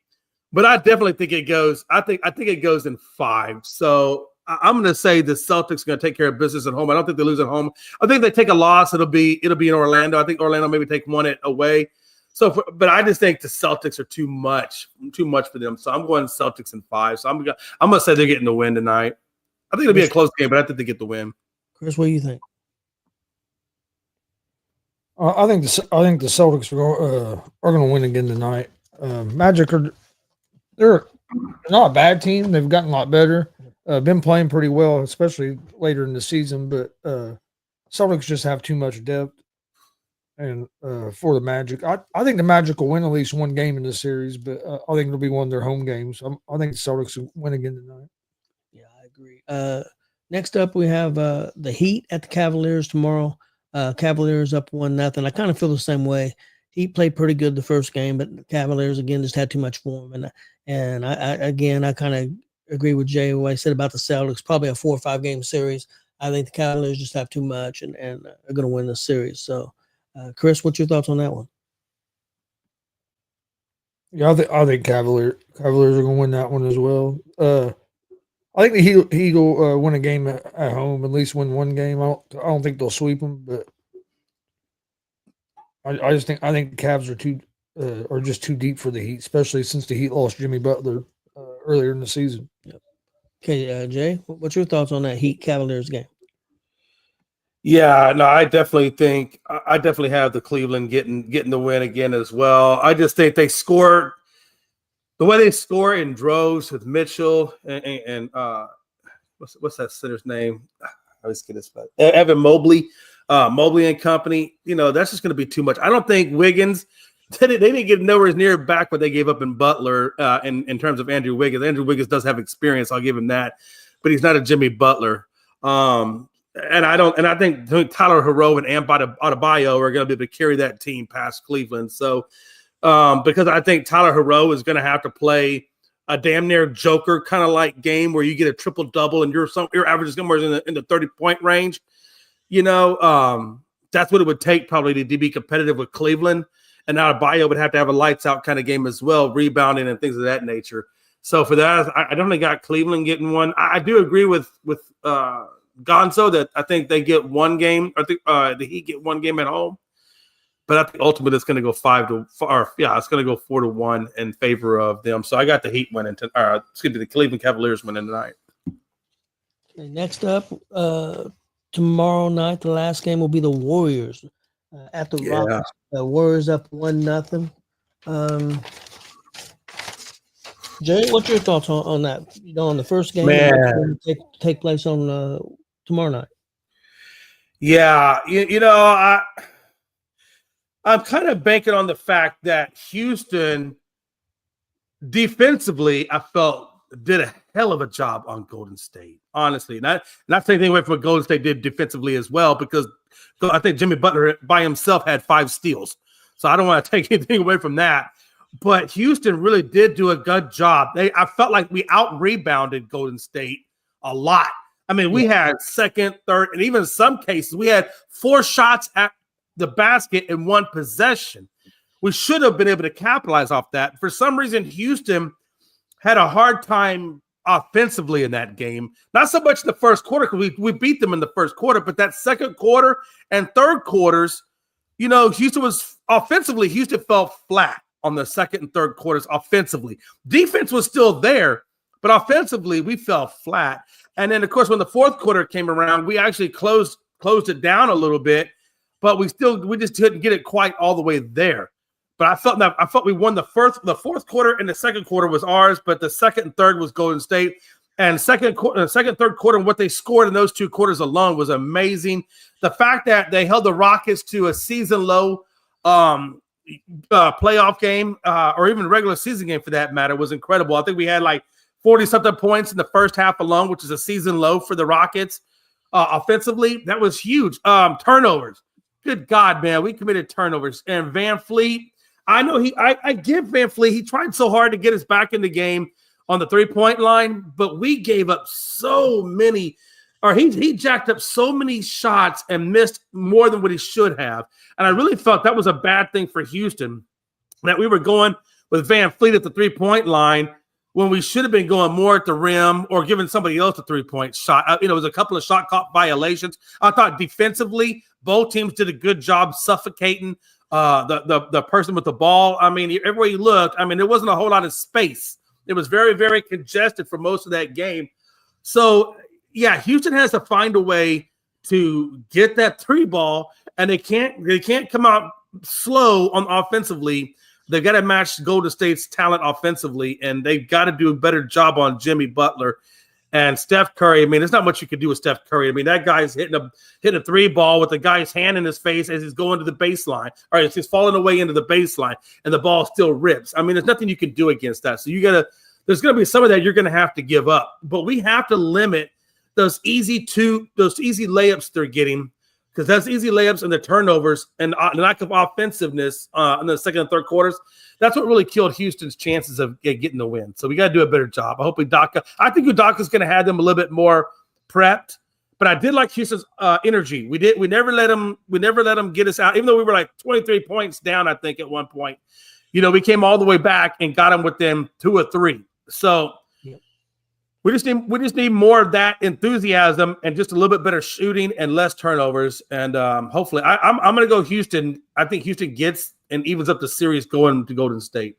Speaker 6: but I definitely think it goes. I think it goes in 5. So I'm going to say the Celtics are going to take care of business at home. I don't think they lose at home. I think if they take a loss, it'll be in Orlando. I think Orlando maybe take one away. But I just think the Celtics are too much for them. So I'm going Celtics in 5. So I'm gonna say they're getting the win tonight. I think it'll be a close game, but I think they get the win.
Speaker 4: Chris, what do you think?
Speaker 3: I think the Celtics are going to win again tonight. Magic they're not a bad team. They've gotten a lot better. Been playing pretty well, especially later in the season. But Celtics just have too much depth. And for the Magic, I think the Magic will win at least one game in this series, but I think it'll be one of their home games. I think the Celtics will win again tonight.
Speaker 4: Yeah, I agree. Next up, we have the Heat at the Cavaliers tomorrow. Cavaliers up 1-0. I kind of feel the same way. Heat played pretty good the first game, but the Cavaliers again just had too much for them. And I kind of agree with Jay what I said about the Celtics. Probably a 4 or 5 game series. I think the Cavaliers just have too much and are going to win the series. So. Chris, what's your thoughts on that one?
Speaker 3: Yeah, I think Cavaliers are going to win that one as well. I think the Heat will win a game at home, at least win one game. I don't think they'll sweep them, but I think the Cavs are just too deep for the Heat, especially since the Heat lost Jimmy Butler earlier in the season.
Speaker 4: Yep. Okay, Jay, what's your thoughts on that Heat Cavaliers game?
Speaker 6: Yeah, no, I definitely have the Cleveland getting the win again as well. I just think they score the way they score in droves with Mitchell and what's that center's name? I always get this back. Evan Mobley, Mobley and company. You know, that's just going to be too much. I don't think Wiggins. They didn't get nowhere near back what they gave up in Butler in terms of Andrew Wiggins. Andrew Wiggins does have experience. I'll give him that, but he's not a Jimmy Butler. And I think Tyler Herro and Adebayo are going to be able to carry that team past Cleveland. So, because I think Tyler Herro is going to have to play a damn near Joker kind of like game where you get a triple double and your average is somewhere in the 30-point range. You know, that's what it would take probably to be competitive with Cleveland. And Adebayo would have to have a lights out kind of game as well, rebounding and things of that nature. So for that, I definitely got Cleveland getting one. I do agree with Gonzo that I think they get one game. I think the Heat get one game at home, but I think ultimately it's going to go 5-4. It's going to go 4-1 in favor of them. So I got the Heat winning. The Cleveland Cavaliers winning tonight.
Speaker 4: Okay, next up, tomorrow night, the last game will be the Warriors at the Rockets. Warriors up 1-0. Jay, what's your thoughts on that? You know, on the first game, take place on tomorrow night.
Speaker 6: Yeah, you know, I'm kind of banking on the fact that Houston defensively, I felt did a hell of a job on Golden State. Honestly, not taking anything away from what Golden State did defensively as well, because I think Jimmy Butler by himself had 5 steals. So I don't want to take anything away from that. But Houston really did do a good job. I felt like we out-rebounded Golden State a lot. I mean, we had second, third, and even in some cases, we had 4 shots at the basket in 1 possession. We should have been able to capitalize off that. For some reason, Houston had a hard time offensively in that game. Not so much in the first quarter, because we beat them in the first quarter, but that second quarter and third quarters, you know, Houston fell flat on the second and third quarters offensively. Defense was still there, but offensively we fell flat. And then, of course, when the fourth quarter came around, we actually closed it down a little bit, but we just couldn't get it quite all the way there. But I felt we won the fourth quarter, and the second quarter was ours, but the second and third was Golden State. And third quarter, and what they scored in those 2 quarters alone was amazing. The fact that they held the Rockets to a season low playoff game or even regular season game for that matter was incredible. I think we had like 40-something points in the first half alone, which is a season low for the Rockets offensively. That was huge. Turnovers. Good God, man. We committed turnovers. And Van Fleet, I know I give Van Fleet, he tried so hard to get us back in the game on the 3-point line, but we gave up so many, or he jacked up so many shots and missed more than what he should have. And I really felt that was a bad thing for Houston, that we were going with Van Fleet at the 3-point line when we should have been going more at the rim or giving somebody else a 3-point shot. It was a couple of shot clock violations. I thought defensively, both teams did a good job suffocating the person with the ball. I mean, everywhere you looked, I mean, there wasn't a whole lot of space. It was very, very congested for most of that game. So, yeah, Houston has to find a way to get that 3 ball, and they can't come out slow on offensively. They got to match Golden State's talent offensively, and they've got to do a better job on Jimmy Butler. And Steph Curry, I mean, there's not much you can do with Steph Curry. I mean, that guy's hitting a three ball with the guy's hand in his face as he's going to the baseline, or as he's falling away into the baseline, and the ball still rips. I mean, there's nothing you can do against that. So there's gonna be some of that you're gonna have to give up. But we have to limit those easy layups they're getting, because those easy layups and the turnovers and the lack of offensiveness in the second and third quarters, that's what really killed Houston's chances of getting the win. So we got to do a better job. I think Udaka's going to have them a little bit more prepped, but I did like Houston's energy. We never let them get us out, even though we were like 23 points down, I think, at one point. We came all the way back and got them within 2 or 3. So we just need more of that enthusiasm and just a little bit better shooting and less turnovers. And hopefully, I'm going to go Houston. I think Houston gets and evens up the series going to Golden State.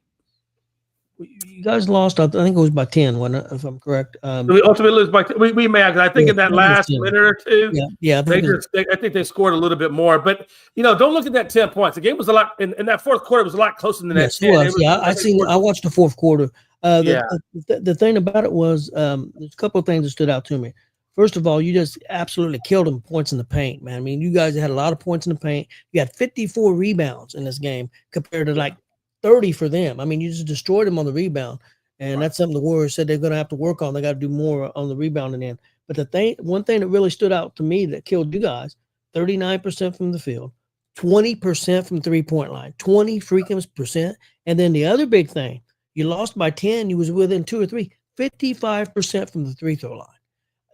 Speaker 4: You guys lost, I think it was by 10, if I'm correct.
Speaker 6: We ultimately lose by 10. We may have. I think in that last minute or two,
Speaker 4: I
Speaker 6: think they scored a little bit more. But don't look at that 10 points. The game was a lot in that fourth quarter was a lot closer than that.
Speaker 4: I watched the fourth quarter. The thing about it was there's a couple of things that stood out to me. First of all, you just absolutely killed them points in the paint, man. I mean, you guys had a lot of points in the paint. You had 54 rebounds in this game compared to like 30 for them. I mean, you just destroyed them on the rebound. And that's something the Warriors said they're going to have to work on. They got to do more on the rebounding end. But one thing that really stood out to me that killed you guys, 39% from the field, 20% from 3-point line, 20 freaking percent. And then the other big thing, you lost by 10. You was within 2 or 3, 55% from the free throw line.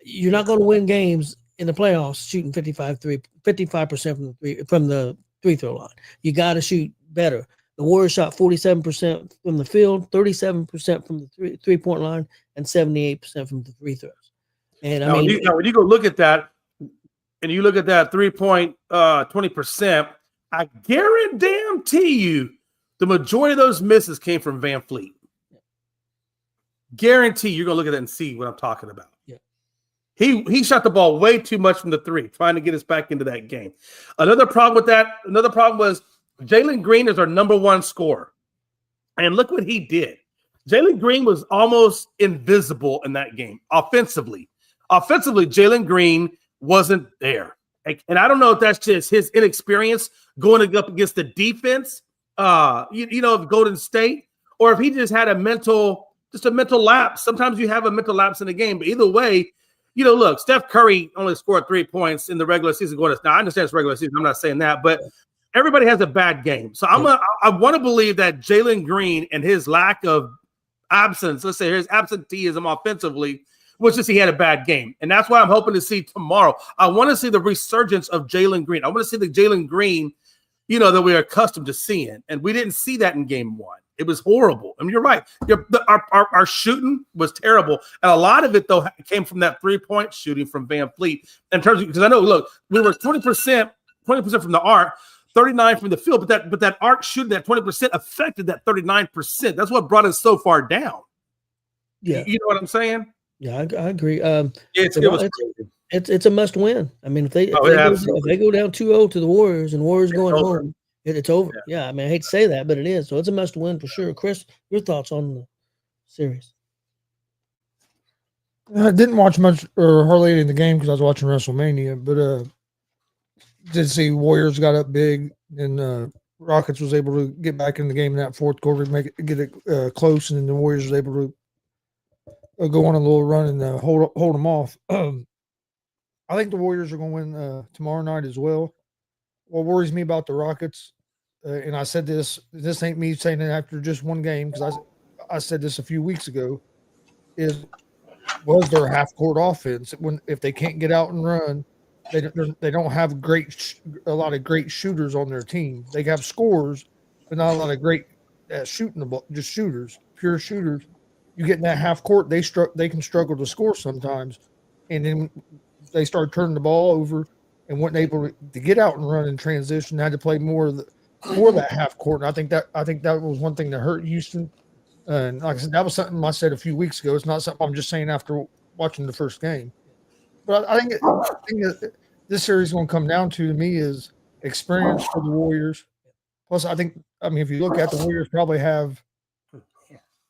Speaker 4: You're not going to win games in the playoffs shooting 55% from the free throw line. You got to shoot better. The Warriors shot 47% from the field, 37% from the 3-point line, and 78% from the free throws. And
Speaker 6: when you go look at that, and you look at that 3-point 20%, I guarantee you the majority of those misses came from Van Fleet. Guarantee you're going to look at that and see what I'm talking about.
Speaker 4: Yeah.
Speaker 6: He shot the ball way too much from the 3, trying to get us back into that game. Another problem was Jalen Green is our number 1 scorer. And look what he did. Jalen Green was almost invisible in that game offensively. Offensively, Jalen Green wasn't there. And I don't know if that's just his inexperience going up against the defense, of Golden State, or if he just had a mental lapse. Sometimes you have a mental lapse in the game. But either way, look, Steph Curry only scored 3 points in the regular season. Now, I understand it's regular season. I'm not saying that. But everybody has a bad game. So I want to believe that Jalen Green and his lack of absence, let's say his absenteeism offensively, was just he had a bad game. And that's what I'm hoping to see tomorrow. I want to see the resurgence of Jalen Green. I want to see the Jalen Green, that we're accustomed to seeing. And we didn't see that in game 1. It was horrible. I mean, you're right. Our shooting was terrible. And a lot of it, though, came from that 3-point shooting from Van Fleet. In terms of, because I know, look, we were 20% from the arc, 39 from the field, but that arc shooting, that 20% affected that 39%. That's what brought us so far down.
Speaker 4: Yeah.
Speaker 6: You know what I'm saying?
Speaker 4: Yeah, I agree.
Speaker 6: It's
Speaker 4: a must win. I mean, if they go down 2-0 to the Warriors and Warriors going home, it's over. Yeah, I mean, I hate to say that, but it is. So it's a must win for sure. Chris, your thoughts on the series?
Speaker 3: I didn't watch much or hardly any of the game because I was watching WrestleMania, but did see Warriors got up big and Rockets was able to get back in the game in that fourth quarter, get it close, and then the Warriors was able to go on a little run and hold them off. I think the Warriors are going to win tomorrow night as well. What worries me about the Rockets, and I said this ain't me saying it after just one game, because I said this a few weeks ago, was their half-court offense. If they can't get out and run, they don't have a lot of great shooters on their team. They have scorers, but not a lot of great shooting the ball, just shooters, pure shooters. You get in that half-court, they can struggle to score sometimes, and then they start turning the ball over and weren't able to get out and run in transition. Had to play more of that half court. And I think that was one thing that hurt Houston. And like I said, that was something I said a few weeks ago. It's not something I'm just saying after watching the first game. But I think that this series is going to come down to me is experience for the Warriors. Plus, if you look at the Warriors, probably have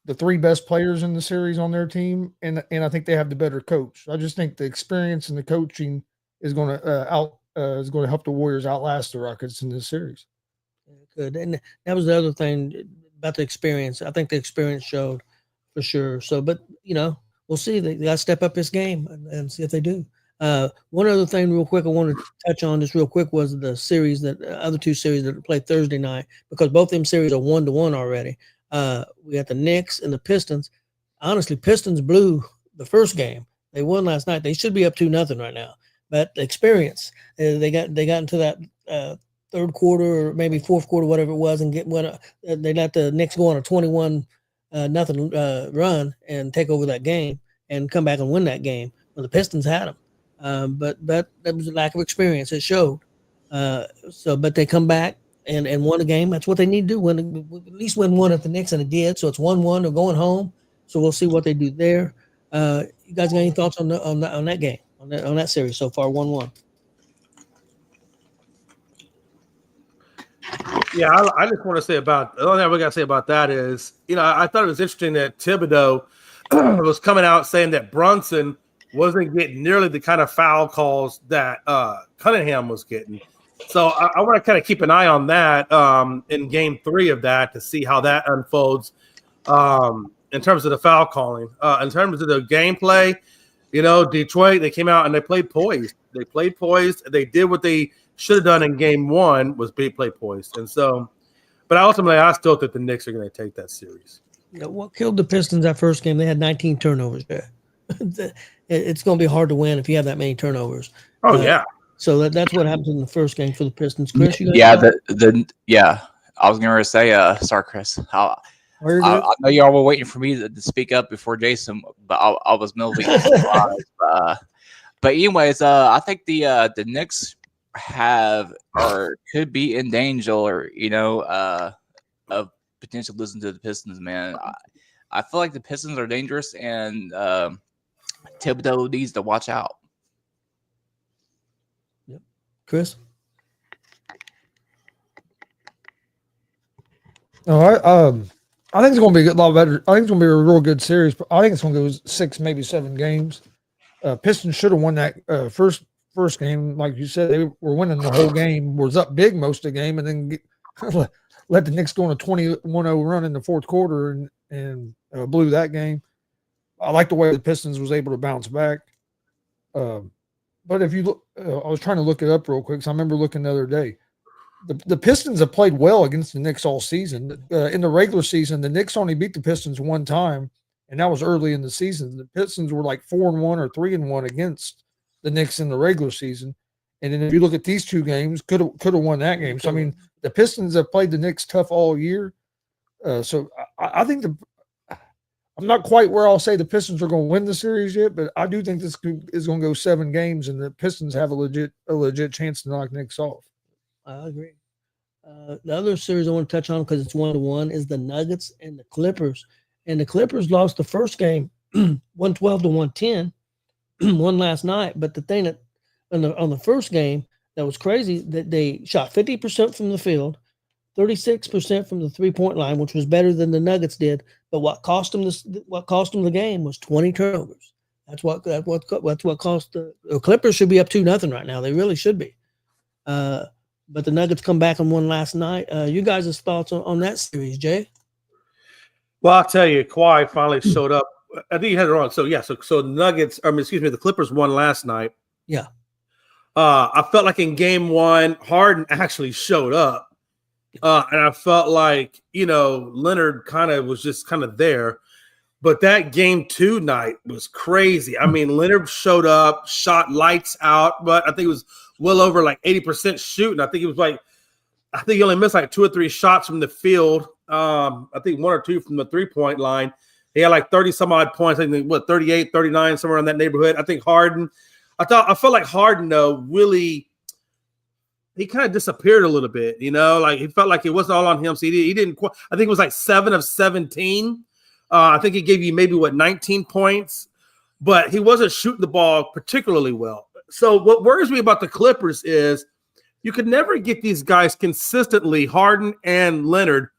Speaker 3: the 3 best players in the series on their team, and I think they have the better coach. I just think the experience and the coaching is going to help the Warriors outlast the Rockets in this series.
Speaker 4: Good, and that was the other thing about the experience. I think the experience showed for sure. So, but we'll see. They got to step up this game and see if they do. One other thing, real quick, I wanted to touch on just real quick was the series that other 2 series that played Thursday night, because both them series are 1-1 already. We got the Knicks and the Pistons. Honestly, Pistons blew the first game. They won last night. They should be up 2-0 right now. But the experience, they got into that third quarter or maybe fourth quarter, whatever it was, and they let the Knicks go on a 21-0 run and take over that game and come back and win that game. Well, the Pistons had them, but that was a lack of experience. It showed. But they come back and won the game. That's what they need to do. At least win one at the Knicks, and it did. So it's 1-1. They're going home. So we'll see what they do there. You guys got any thoughts on that game, on that series so far? 1-1.
Speaker 6: Yeah, I just want to say the only thing we got to say about that is, I thought it was interesting that Thibodeau was coming out saying that Brunson wasn't getting nearly the kind of foul calls that Cunningham was getting. So I want to kind of keep an eye on that in game 3 of that to see how that unfolds in terms of the foul calling. In terms of the gameplay, Detroit, they came out and they played poised. They did what they should have done in game 1 was play poised. And so, but ultimately, I still think the Knicks are going to take that series.
Speaker 4: What killed the Pistons that first game? They had 19 turnovers there. It's going to be hard to win if you have that many turnovers.
Speaker 6: Oh, yeah.
Speaker 4: So that's what happens in the first game for the Pistons. Chris, you
Speaker 7: I was going to say, sorry, Chris. I know y'all were waiting for me to speak up before Jason, but I was mentally but anyways, I think the Knicks have or could be in danger, of potentially losing to the Pistons, man. I feel like the Pistons are dangerous, and Thibodeau needs to watch out.
Speaker 4: Yep. Chris?
Speaker 3: I think it's going to be a lot better. I think it's going to be a real good series. I think it's going to go 6, maybe 7 games. Pistons should have won that first game. Like you said, they were winning the whole game, was up big most of the game, and then let the Knicks go on a 21-0 run in the fourth quarter and blew that game. I like the way the Pistons was able to bounce back. But if you look, I was trying to look it up real quick because I remember looking the other day. The Pistons have played well against the Knicks all season. In the regular season, the Knicks only beat the Pistons one time, and that was early in the season. The Pistons were like 4-1 or 3-1 against the Knicks in the regular season. And then if you look at these 2 games, could have won that game. So I mean, the Pistons have played the Knicks tough all year. So I think I'm not quite where I'll say the Pistons are going to win the series yet, but I do think this is going to go 7 games, and the Pistons have a legit chance to knock Knicks off.
Speaker 4: I agree. The other series I want to touch on because it's 1-1 is the Nuggets and the Clippers. And the Clippers lost the first game 112-110, won last night. But the thing that on the first game that was crazy that they shot 50% from the field, 36% from the 3-point line, which was better than the Nuggets did. But what cost them the game was 20 turnovers. That's what cost the Clippers should be up 2-0 right now. They really should be. But the Nuggets come back and won last night. You guys' thoughts on that series, Jay?
Speaker 6: Well, I'll tell you, Kawhi finally showed up. I think you had it wrong. So the Clippers won last night.
Speaker 4: Yeah.
Speaker 6: I felt like in game 1, Harden actually showed up. And I felt like, Leonard was just there. But that game 2 night was crazy. I mean, Leonard showed up, shot lights out, but I think it was well over like 80% shooting. I think he only missed like 2 or 3 shots from the field. I think 1 or 2 from the 3-point line. He had like 30 some odd points. I think 38, 39, somewhere in that neighborhood. I think Harden, I felt like Harden though really, he kind of disappeared a little bit, like he felt like it wasn't all on him. So he didn't quite, I think it was like 7 of 17. I think he gave you maybe 19 points, but he wasn't shooting the ball particularly well. So what worries me about the Clippers is you could never get these guys consistently, Harden and Leonard,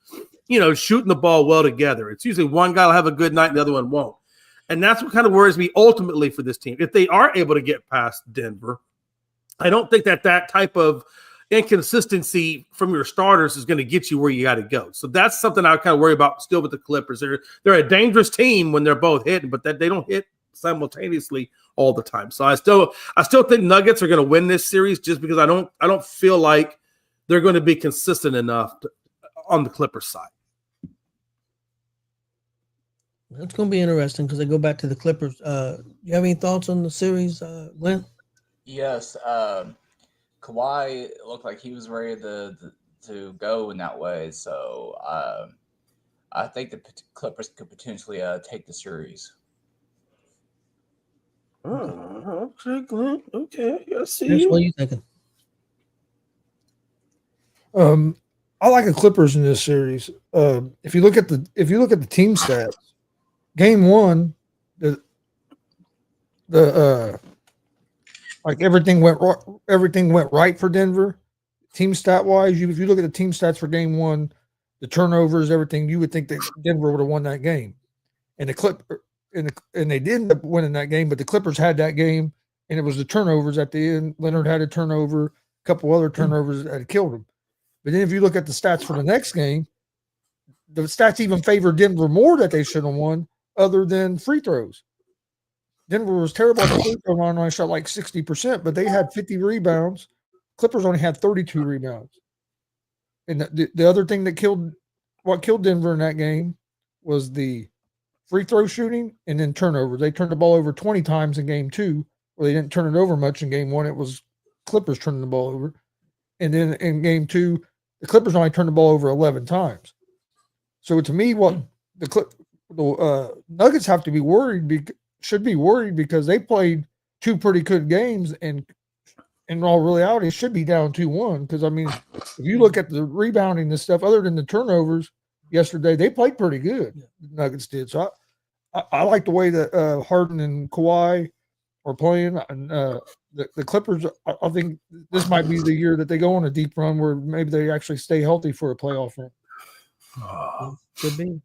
Speaker 6: shooting the ball well together. It's usually one guy will have a good night and the other one won't. And that's what kind of worries me ultimately for this team. If they are able to get past Denver, I don't think that type of inconsistency from your starters is going to get you where you got to go. So that's something I kind of worry about still with the Clippers. They're a dangerous team when they're both hitting, but that they don't hit simultaneously all the time. So I still think Nuggets are going to win this series just because I don't feel like they're going to be consistent enough on the Clippers side.
Speaker 4: It's going to be interesting because they go back to the Clippers. You have any thoughts on the series, Glenn?
Speaker 7: Yes, Kawhi looked like he was ready to go in that way. So I think the Clippers could potentially take the series.
Speaker 6: Oh, okay, Glenn. Okay, I see.
Speaker 4: Chris, what are you thinking?
Speaker 3: I like the Clippers in this series. If you look at the team stats, game one, like everything went right for Denver. Team stat wise, if you look at the team stats for game one, the turnovers, everything, you would think that Denver would have won that game. And and they did end up winning that game, but the Clippers had that game, and it was the turnovers at the end. Leonard had a turnover, a couple other turnovers that had killed him. But then if you look at the stats for the next game, the stats even favor Denver more that they should have won, other than free throws. Denver was terrible at the free throw line, only shot like 60%, but they had 50 rebounds. Clippers only had 32 rebounds. And the other thing that killed Denver in that game was the free throw shooting and then turnovers. They turned the ball over 20 times in game two, where they didn't turn it over much in game one. It was Clippers turning the ball over. And then in game two, the Clippers only turned the ball over 11 times. So to me, what the Nuggets have to be should be worried because they played two pretty good games, and in all reality, should be down 2-1. Because I mean, if you look at the rebounding and stuff, other than the turnovers yesterday, they played pretty good. The Nuggets did. So I like the way that Harden and Kawhi are playing, and the Clippers. I think this might be the year that they go on a deep run where maybe they actually stay healthy for a playoff run.
Speaker 4: Could be.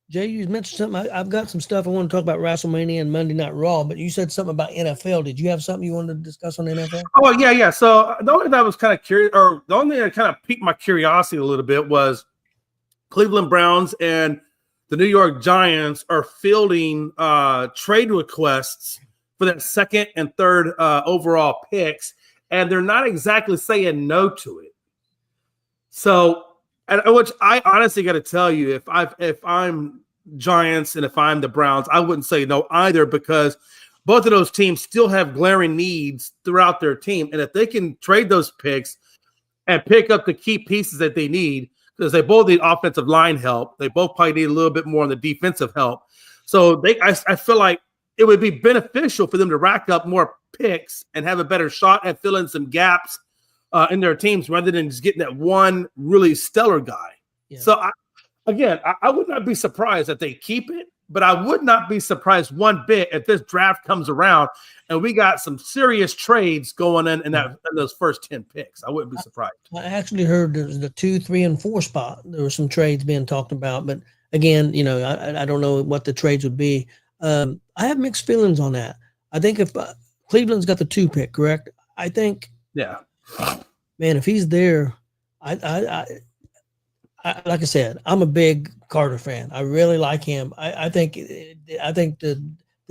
Speaker 4: Jay, you mentioned something. I've got some stuff I want to talk about WrestleMania and Monday Night Raw, but you said something about NFL. Did you have something you wanted to discuss on NFL?
Speaker 6: Oh, yeah. So the only thing that was kind of curious, or the only thing that kind of piqued my curiosity a little bit was Cleveland Browns and the New York Giants are fielding trade requests for that second and third overall picks, and they're not exactly saying no to it. So, which I honestly got to tell you, if I'm Giants and if I'm the Browns, I wouldn't say no either, because both of those teams still have glaring needs throughout their team, and if they can trade those picks and pick up the key pieces that they need, because they both need offensive line help, they both probably need a little bit more on the defensive help. So I feel like it would be beneficial for them to rack up more picks and have a better shot at filling some gaps in their teams rather than just getting that one really stellar guy. Yeah. So, I would not be surprised that they keep it, but I would not be surprised one bit if this draft comes around and we got some serious trades going in those first 10 picks. I wouldn't be surprised.
Speaker 4: I actually heard there's the 2, 3, and 4 spot. There were some trades being talked about, but again, I don't know what the trades would be. I have mixed feelings on that. I think if Cleveland's got the 2 pick, correct? I think,
Speaker 6: yeah,
Speaker 4: man, if he's there, I like I said, I'm a big Carter fan. I really like him. I think the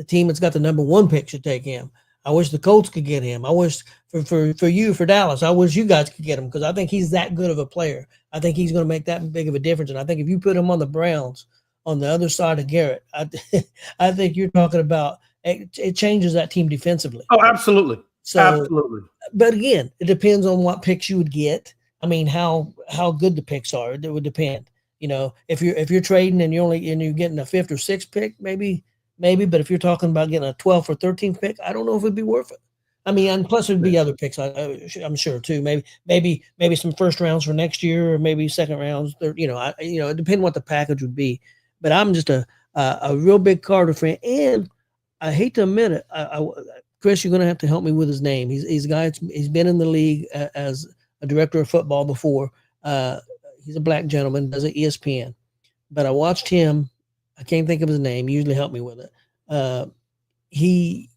Speaker 4: team that's got the number 1 pick should take him. I wish the Colts could get him. I wish for Dallas, I wish you guys could get him, because I think he's that good of a player. I think he's going to make that big of a difference. And I think if you put him on the Browns on the other side of Garrett, I think you're talking about it changes that team defensively.
Speaker 6: Oh, absolutely. So, absolutely.
Speaker 4: But again, it depends on what picks you would get. I mean, how good the picks are. It would depend. If you're trading and you're getting a 5th or 6th pick, maybe. But if you're talking about getting a 12th or 13th pick, I don't know if it'd be worth it. I mean, and plus there'd be other picks. I'm sure too. Maybe some first rounds for next year, or maybe second rounds. It depends what the package would be. But I'm just a real big Carter fan, and I hate to admit it. Chris, you're going to have to help me with his name. He's a guy. He's been in the league as a director of football before. He's a black gentleman, does it ESPN. But I watched him. I can't think of his name. Usually help me with it. He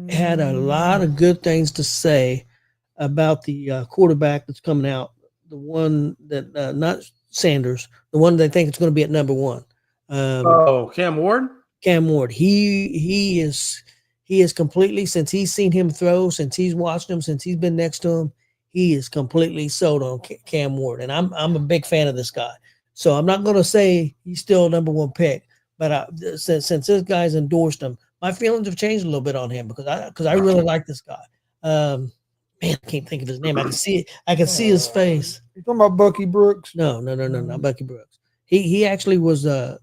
Speaker 4: had a lot of good things to say about the quarterback that's coming out. The one that not Sanders, the one they think is going to be at number one.
Speaker 6: Cam Ward.
Speaker 4: Cam Ward. He is completely, since he's seen him throw, since he's watched him, since he's been next to him, he is completely sold on Cam Ward. And I'm a big fan of this guy. So I'm not going to say he's still a number one pick, but since this guy's endorsed him, my feelings have changed a little bit on him because I really like this guy. Man, I can't think of his name. I can see his face.
Speaker 3: You talking about Bucky Brooks?
Speaker 4: No, not Bucky Brooks. He actually was a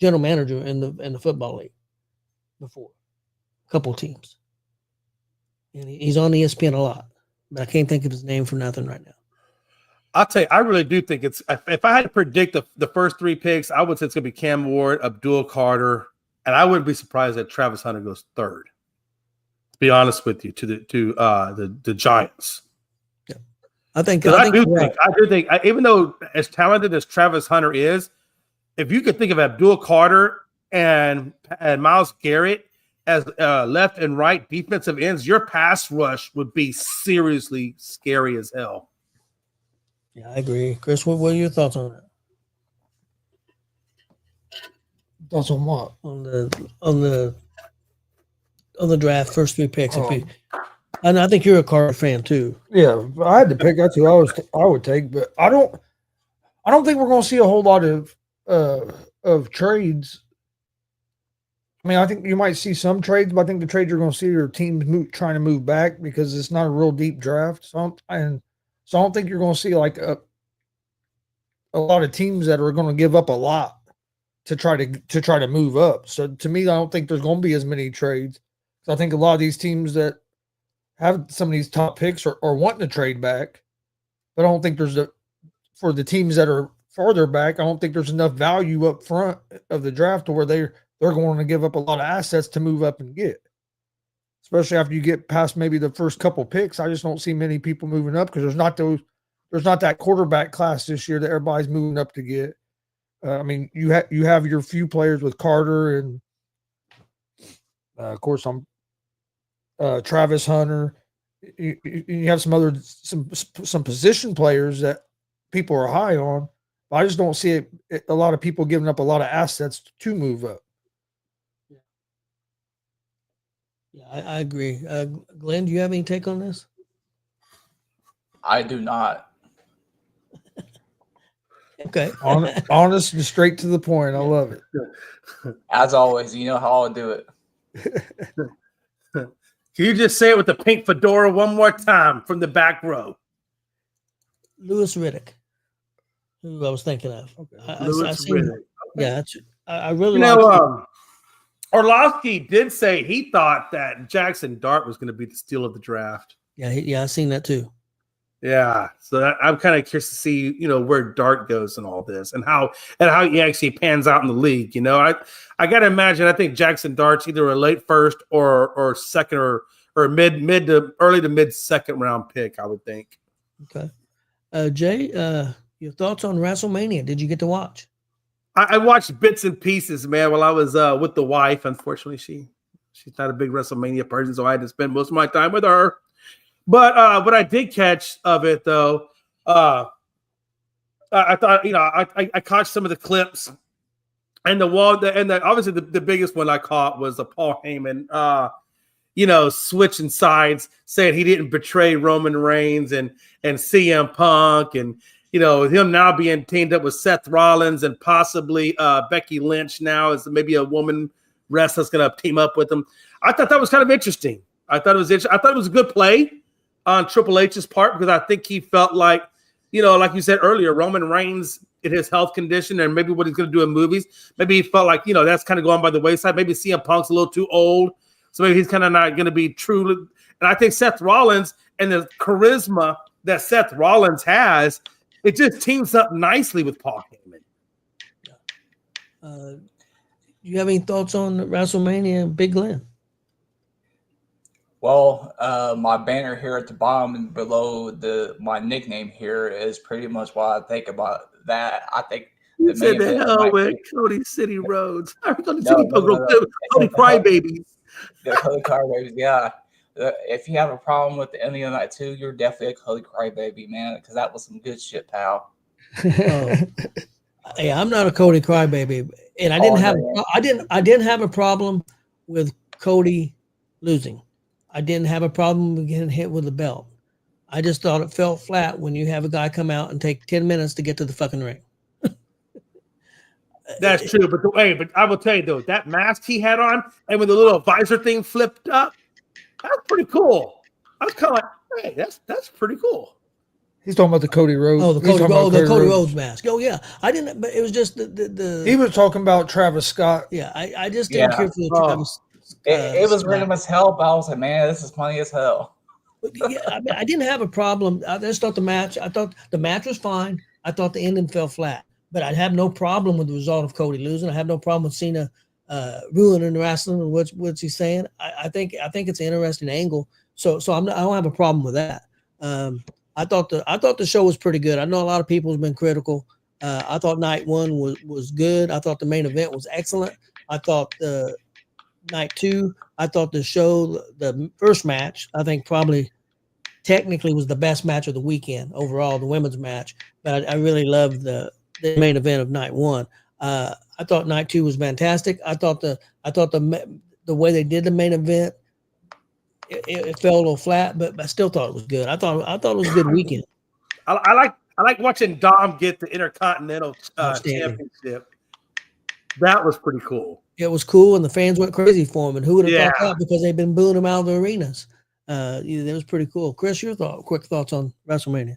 Speaker 4: general manager in the football league before, a couple of teams, and he's on ESPN a lot, but I can't think of his name for nothing right now.
Speaker 6: I'll tell you, I really do think it's. If I had to predict the first three picks, I would say it's going to be Cam Ward, Abdul Carter, and I wouldn't be surprised that Travis Hunter goes third. To be honest with you, to the Giants.
Speaker 4: Yeah, I
Speaker 6: do think, even though as talented as Travis Hunter is, if you could think of Abdul Carter and Myles Garrett as left and right defensive ends, your pass rush would be seriously scary as hell.
Speaker 4: Yeah, I agree. Chris, what are your thoughts on that?
Speaker 3: Thoughts on what?
Speaker 4: On the draft, first three picks. And I think you're a Carter fan too.
Speaker 3: Yeah, if I had to pick. That's who I would take, but I don't think we're going to see a whole lot of trades. I mean, I think you might see some trades, but I think the trades you're going to see are teams trying to move back because it's not a real deep draft. So I don't think you're going to see like a lot of teams that are going to give up a lot to try to move up. So to me, I don't think there's going to be as many trades. So I think a lot of these teams that have some of these top picks are wanting to trade back, but I don't think for the teams that are farther back, I don't think there's enough value up front of the draft to where they're going to give up a lot of assets to move up and get. Especially after you get past maybe the first couple picks, I just don't see many people moving up because there's not that quarterback class this year that everybody's moving up to get. I mean, you have your few players with Carter and of course I'm Travis Hunter. You have some position players that people are high on. But I just don't see a lot of people giving up a lot of assets to move up.
Speaker 4: Yeah, I agree. Glenn, do you have any take on this?
Speaker 7: I do not.
Speaker 4: Okay.
Speaker 3: Honest and straight to the point. I love it.
Speaker 7: As always, you know how I'll do it.
Speaker 6: Can you just say it with the pink fedora one more time from the back row?
Speaker 4: Louis Riddick, who I was thinking of.
Speaker 6: Riddick.
Speaker 4: Yeah, I really
Speaker 6: Orlovsky did say he thought that Jackson Dart was going to be the steal of the draft.
Speaker 4: Yeah, I seen that too.
Speaker 6: Yeah, so I'm kind of curious to see, where Dart goes in all this and how he actually pans out in the league. I got to imagine. I think Jackson Dart's either a late first or second or mid to early to mid second round pick. I would think.
Speaker 4: Okay, Jay, your thoughts on WrestleMania? Did you get to watch?
Speaker 6: I watched bits and pieces, man, while I was with the wife. Unfortunately, she's not a big WrestleMania person, so I had to spend most of my time with her. But what I did catch of it, though, I thought, I caught some of the clips, and obviously the biggest one I caught was Paul Heyman, switching sides, saying he didn't betray Roman Reigns and CM Punk, and him now being teamed up with Seth Rollins and possibly Becky Lynch now as maybe a woman wrestler's going to team up with him. I thought that was kind of interesting. I thought it was a good play on Triple H's part because I think he felt like, like you said earlier, Roman Reigns in his health condition and maybe what he's going to do in movies, maybe he felt like, that's kind of going by the wayside. Maybe CM Punk's a little too old, so maybe he's kind of not going to be true. And I think Seth Rollins and the charisma that Seth Rollins has, it just teams up nicely with Paul Heyman.
Speaker 4: Do you have any thoughts on WrestleMania, Big Glenn?
Speaker 7: Well, my banner here at the bottom and below my nickname here is pretty much what I think about that. I think
Speaker 6: You
Speaker 7: the
Speaker 6: said
Speaker 7: main
Speaker 6: the
Speaker 7: event
Speaker 6: hell
Speaker 7: might
Speaker 6: with
Speaker 7: be
Speaker 6: Cody City Roads. I'm going to
Speaker 7: no,
Speaker 6: City
Speaker 7: no, no, no.
Speaker 6: Cody Crybabies.
Speaker 7: The Cody Crybabies, yeah. If you have a problem with the ending of night 2, you're definitely a Cody Crybaby, man, because that was some good shit, pal.
Speaker 4: Oh. Yeah, I'm not a Cody crybaby, and I
Speaker 7: Oh,
Speaker 4: didn't have
Speaker 7: no.
Speaker 4: I didn't have a problem with Cody losing. I didn't have a problem with getting hit with the belt. I just thought it fell flat when you have a guy come out and take 10 minutes to get to the fucking ring.
Speaker 6: That's true, but but I will tell you though, that mask he had on, and when the little visor thing flipped up, that's pretty cool. I was kind of like, hey, that's pretty cool.
Speaker 3: He's talking about the Cody Rhodes.
Speaker 4: Oh, the
Speaker 3: He's
Speaker 4: Cody,
Speaker 3: talking about
Speaker 4: Cody Rhodes mask. Oh yeah, I didn't. But it was just the
Speaker 3: He was talking about Travis Scott.
Speaker 4: yeah. I just didn't care for the Travis.
Speaker 7: It was
Speaker 4: Scott.
Speaker 7: random as hell, but I was like, man, this is funny as hell.
Speaker 4: Yeah, I mean, I didn't have a problem. I just thought I thought the match was fine. I thought the ending fell flat, but I have no problem with the result of Cody losing. I have no problem with Cena ruining wrestling and what's he saying. I think it's an interesting angle. So I don't have a problem with that. I thought the show was pretty good. I know a lot of people have been critical. I thought night 1 was good. I thought the main event was excellent. I thought the night 2, I thought the show, the first match, I think probably technically was the best match of the weekend overall, the women's match. But I really loved the main event of night 1. I thought night 2 was fantastic. I thought the way they did the main event, it fell a little flat, but I still thought it was good. I thought it was a good weekend.
Speaker 6: I like watching Dom get the Intercontinental Championship. That was pretty cool.
Speaker 4: It was cool, and the fans went crazy for him. And who would have thought that? Because they've been booing him out of the arenas. It was pretty cool. Chris, your quick thoughts on WrestleMania?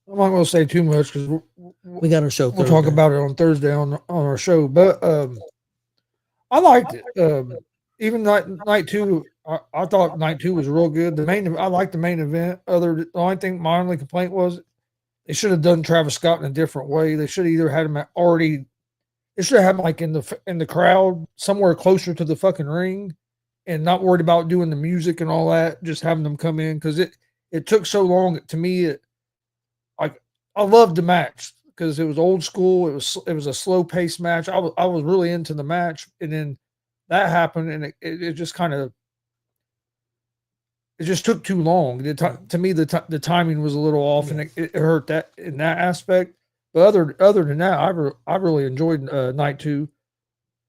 Speaker 3: I'm not going to say too much because
Speaker 4: we got our show.
Speaker 3: We'll talk about it on Thursday on our show. But I liked it. Even night 2, I thought night 2 was real good. I liked the main event. My only complaint was they should have done Travis Scott in a different way. They should have either had him they should have had him like in the crowd somewhere closer to the fucking ring, and not worried about doing the music and all that. Just having them come in because it took so long. To me, I loved the match because it was old school. It was a slow paced match. I was really into the match, and then that happened, and it just kind of it just took too long. To me, the timing was a little off, and it hurt that in that aspect. But other than that, I really enjoyed night 2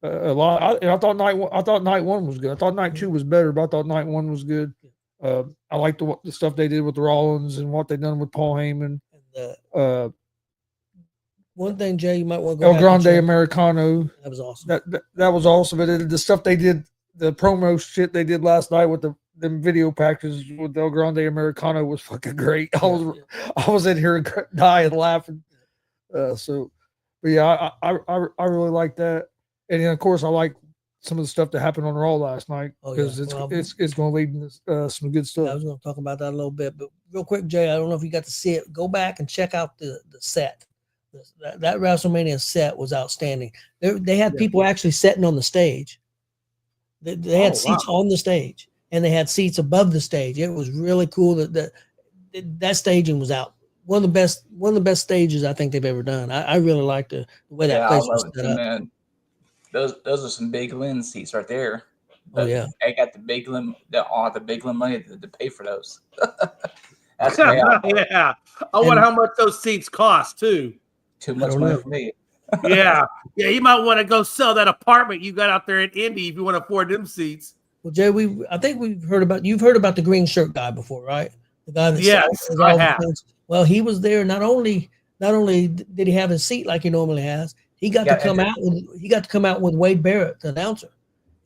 Speaker 3: a lot. I thought night 1 was good. I thought night 2 was better, but I thought night 1 was good. I liked the stuff they did with Rollins and what they done with Paul Heyman.
Speaker 4: One thing, Jay, you might want to go
Speaker 3: El Grande Americano.
Speaker 4: That was awesome.
Speaker 3: That was awesome. But the stuff they did, the promo shit they did last night with them video packages with El Grande Americano was fucking great. I was in here dying laughing. But yeah, I really like that. And then of course I like some of the stuff that happened on Raw last night because it's going to lead to some good stuff.
Speaker 4: I was going to talk about that a little bit, but real quick, Jay, I don't know if you got to see it. Go back and check out the set. That WrestleMania set was outstanding. They had people actually sitting on the stage. They had seats on the stage, and they had seats above the stage. It was really cool that staging was out. One of the best stages I think they've ever done. I really liked the way that place was set up.
Speaker 7: Man. Those are some big Lynn seats right there.
Speaker 4: Oh yeah,
Speaker 7: I got the big Lynn, the big Lynn money to pay for those. That's
Speaker 6: yeah. I wonder how much those seats cost too.
Speaker 7: Too much money for me.
Speaker 6: yeah. You might want to go sell that apartment you got out there in Indy if you want to afford them seats.
Speaker 4: Well, Jay, I think you've heard about the green shirt guy before, right? The guy that
Speaker 6: yes, I have.
Speaker 4: Well, he was there. Not only did he have his seat like he normally has, he got to come out with Wade Barrett, the announcer.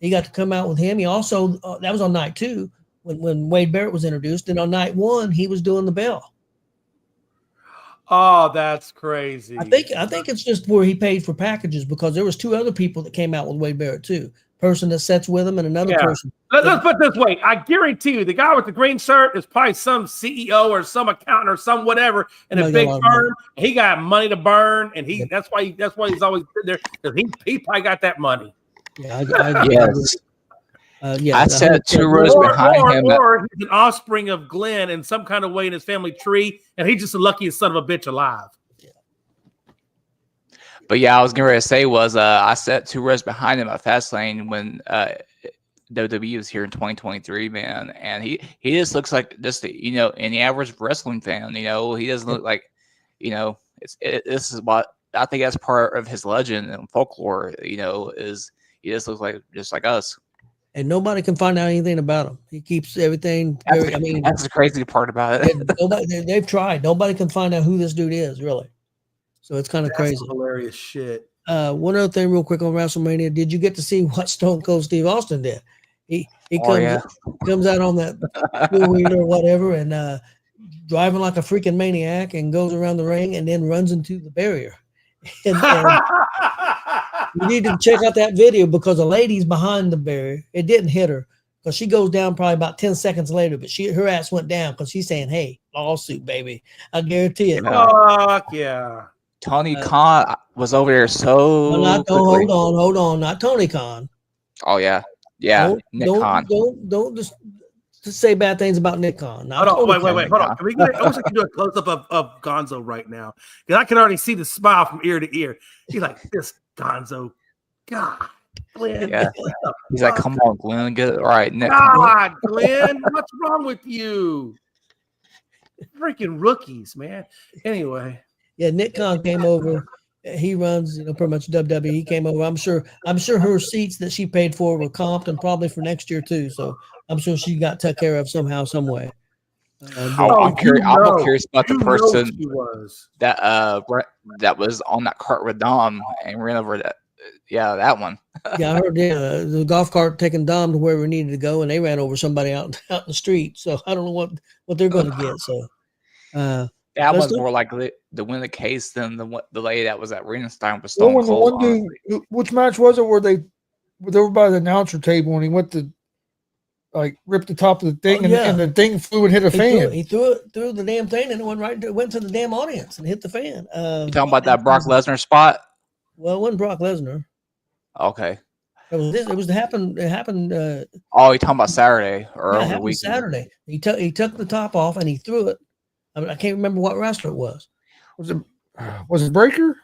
Speaker 4: He got to come out with him. He also that was on night 2 when Wade Barrett was introduced, and on night 1 he was doing the bell.
Speaker 6: Oh, that's crazy.
Speaker 4: I think it's just where he paid for packages because there was 2 other people that came out with Wade Barrett too. Person that sits with him and another person.
Speaker 6: Let's put it this way. I guarantee you the guy with the green shirt is probably some CEO or some accountant or some whatever in a big firm. He got money to burn, and that's why he's always been there because he probably got that money.
Speaker 4: Yeah,
Speaker 7: yes.
Speaker 4: Yeah,
Speaker 7: I sat 2 rows behind him.
Speaker 6: Or he's an offspring of Glenn in some kind of way in his family tree, and he's just the luckiest son of a bitch alive.
Speaker 7: But yeah, I was getting ready to say was I sat 2 rows behind him at Fastlane when WWE was here in 2023, man, and he just looks like just any average wrestling fan. He doesn't look like this is what I think that's part of his legend and folklore. Is he just looks like just like us.
Speaker 4: And nobody can find out anything about him. He keeps everything.
Speaker 7: That's the crazy part about it.
Speaker 4: They've tried. Nobody can find out who this dude is, really. So it's kind of crazy.
Speaker 6: Hilarious shit.
Speaker 4: One other thing, real quick on WrestleMania. Did you get to see what Stone Cold Steve Austin did? He comes out on that two-wheeler or whatever and driving like a freaking maniac and goes around the ring and then runs into the barrier. And you need to check out that video because a lady's behind the barrier. It didn't hit her because she goes down probably about 10 seconds later, but her ass went down because she's saying, "Hey, lawsuit, baby." I guarantee it.
Speaker 6: Fuck yeah.
Speaker 7: Tony Khan was over there
Speaker 4: Hold on. Not Tony Khan.
Speaker 7: Oh yeah. Nick Khan.
Speaker 4: Don't just say bad things about Nick Khan.
Speaker 6: Hold on, wait. Hold on. Can we I wish I could do a close up of Gonzo right now because I can already see the smile from ear to ear. He's like, "This Gonzo, God, Glenn."
Speaker 7: Yeah. He's like, "Come on, Glenn, get it right, Nick."
Speaker 6: God, Glenn, what's wrong with you? Freaking rookies, man. Anyway,
Speaker 4: yeah, Nick Khan came over. He runs, pretty much WWE. He came over. I'm sure her seats that she paid for were comped and probably for next year too. So I'm sure she got took care of somehow, some way.
Speaker 7: I'm curious about the person
Speaker 6: she was.
Speaker 7: that was on that cart with Dom and ran over that. Yeah, that one.
Speaker 4: Yeah, I heard the golf cart taking Dom to where we needed to go, and they ran over somebody out in the street. So I don't know what they're going to get. So
Speaker 7: that was more likely to win the case than the lady that was at Riedenstein with Stone Cold.
Speaker 3: Which match was it where they were by the announcer table and he went to rip the top of the thing and the thing flew and hit a fan.
Speaker 4: He threw the damn thing and it went to the damn audience and hit the fan.
Speaker 7: You talking about that Brock Lesnar spot?
Speaker 4: Well, it wasn't Brock Lesnar.
Speaker 7: Okay.
Speaker 4: It happened. You're
Speaker 7: talking about Saturday or over the weekend?
Speaker 4: Saturday. He took the top off and he threw it. I can't remember what wrestler it was.
Speaker 3: Was it Breaker?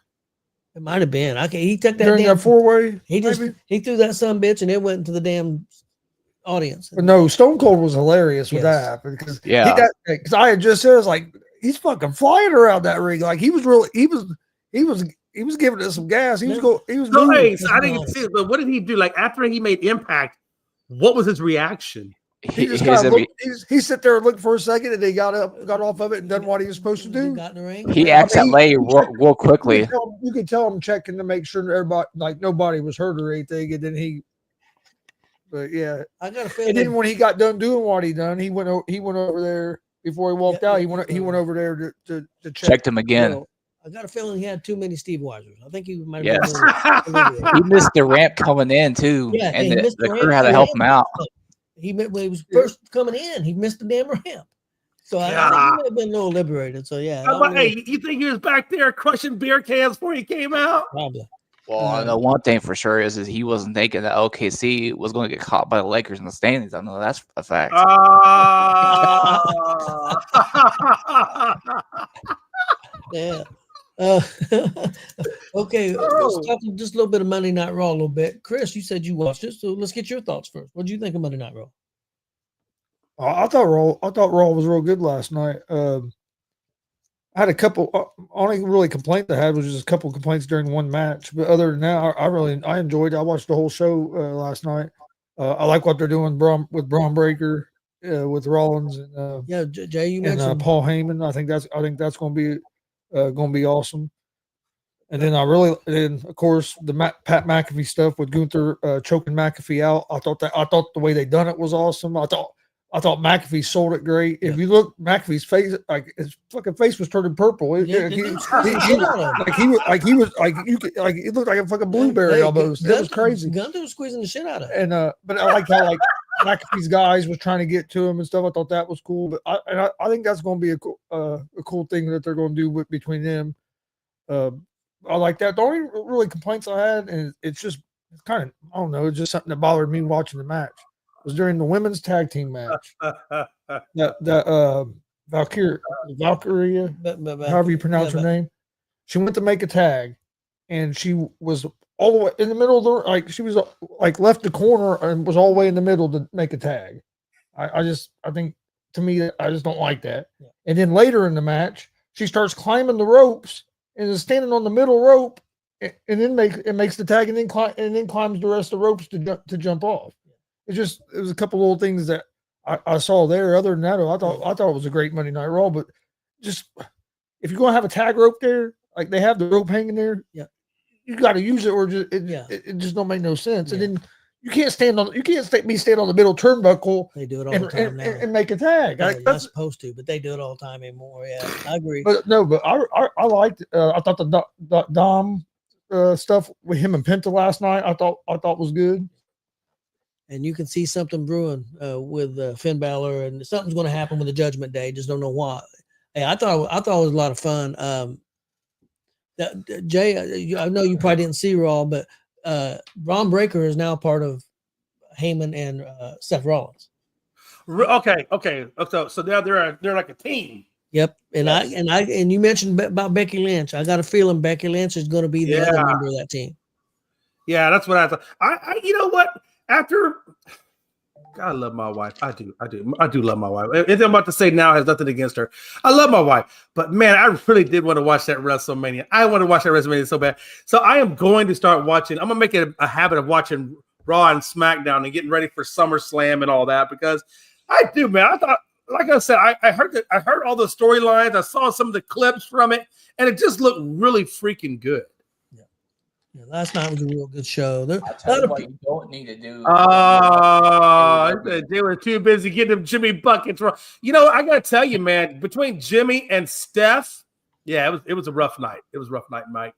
Speaker 4: It might have been. He took that
Speaker 3: during
Speaker 4: damn
Speaker 3: that 4-way.
Speaker 4: He threw that son bitch and it went into the damn audience.
Speaker 3: But no, Stone Cold was hilarious with that because because I had just said, I was like, he's fucking flying around that ring. Like he was giving us some gas. I didn't
Speaker 6: get to see it, but what did he do? Like after he made impact, what was his reaction?
Speaker 3: He just kind of he sat there and looked for a second, and he got off of it, and done what he was supposed to do.
Speaker 4: Got in the ring.
Speaker 7: He acted late real quickly.
Speaker 3: You could tell him checking to make sure everybody, nobody was hurt or anything, and then but yeah,
Speaker 4: I got a feeling.
Speaker 3: And then when he got done doing what he done, he went over there before he walked out. He went over there to
Speaker 7: check him again.
Speaker 4: I got a feeling he had too many Steve Weisers. I think he might.
Speaker 7: Yes. He missed the ramp coming in too, and the crew had to help him out.
Speaker 4: When he was first coming in, he missed the damn ramp. So I think he might have been a little liberated. So yeah.
Speaker 6: Hey, you think he was back there crushing beer cans before he came out?
Speaker 4: Probably.
Speaker 7: Well, I know one thing for sure is he wasn't thinking that OKC was going to get caught by the Lakers in the standings. I know that's a fact.
Speaker 4: Yeah. Okay, let's talk just a little bit of Monday Night Raw a little bit. Chris, you said you watched it, so let's get your thoughts first. What do you think of Monday Night Raw?
Speaker 3: I thought Raw was real good last night. I had a couple. Only really complaint I had was just a couple complaints during one match, but other than that, I enjoyed it. I watched the whole show last night. I like what they're doing with Braun Breaker, with Rollins and
Speaker 4: Jay, you mentioned
Speaker 3: Paul Heyman. I think that's going to be awesome. And then of course the Pat McAfee stuff with Gunther choking McAfee out. I thought the way they done it was awesome. I thought McAfee sold it great. If you look, McAfee's face, his fucking face was turning purple. It looked like a fucking blueberry almost. It was crazy.
Speaker 4: Gunther was squeezing the shit out of it.
Speaker 3: And but I like how McAfee's guys was trying to get to him and stuff. I thought that was cool. But I think that's going to be a cool thing that they're going to do between them. I like that. The only really complaints I had, and it's kind of, I don't know, it's just something that bothered me watching the match. was during the women's tag team match. The Valkyria, however you pronounce her name. She went to make a tag, and she was all the way in the middle of the she was like left the corner and was all the way in the middle to make a tag. I think to me I just don't like that.
Speaker 4: Yeah.
Speaker 3: And then later in the match, she starts climbing the ropes and is standing on the middle rope, and then makes the tag and then climbs the rest of the ropes to jump off. It was a couple little things that I saw there. Other than that, I thought it was a great Monday Night Raw. But just if you're gonna have a tag rope there, like they have the rope hanging there,
Speaker 4: yeah,
Speaker 3: you got to use it, or it just don't make no sense.
Speaker 4: Yeah.
Speaker 3: And then you can't stand on the middle turnbuckle.
Speaker 4: They do it all the time now.
Speaker 3: And make a tag.
Speaker 4: Yeah, you're not supposed to, but they do it all the time anymore. Yeah, I agree.
Speaker 3: But I liked. I thought the Dom stuff with him and Penta last night. I thought was good.
Speaker 4: And you can see something brewing with Finn Balor, and something's going to happen with the Judgment Day. Just don't know what. Hey, I thought it was a lot of fun. Jay, I know you probably didn't see Raw, but Braun Breaker is now part of Heyman and Seth Rollins.
Speaker 6: Okay. So now they're like a team.
Speaker 4: Yep, and you mentioned about Becky Lynch. I got a feeling Becky Lynch is going to be the other member of that team.
Speaker 6: Yeah, that's what I thought. I you know what? After I love my wife. I do love my wife. Anything I'm about to say now has nothing against her. I love my wife, but man, I really did want to watch that WrestleMania. I want to watch that WrestleMania so bad. So I am going to start watching. I'm gonna make it a habit of watching Raw and SmackDown and getting ready for SummerSlam and all that, because I do, man. I thought, like I said, I heard all the storylines. I saw some of the clips from it, and it just looked really freaking good.
Speaker 4: Yeah, last night was a real good show.
Speaker 7: I tell you what you don't need to do.
Speaker 6: They were too busy getting them Jimmy buckets. You know, I gotta tell you, man, between Jimmy and Steph, yeah, it was a rough night. It was a rough night, Mike.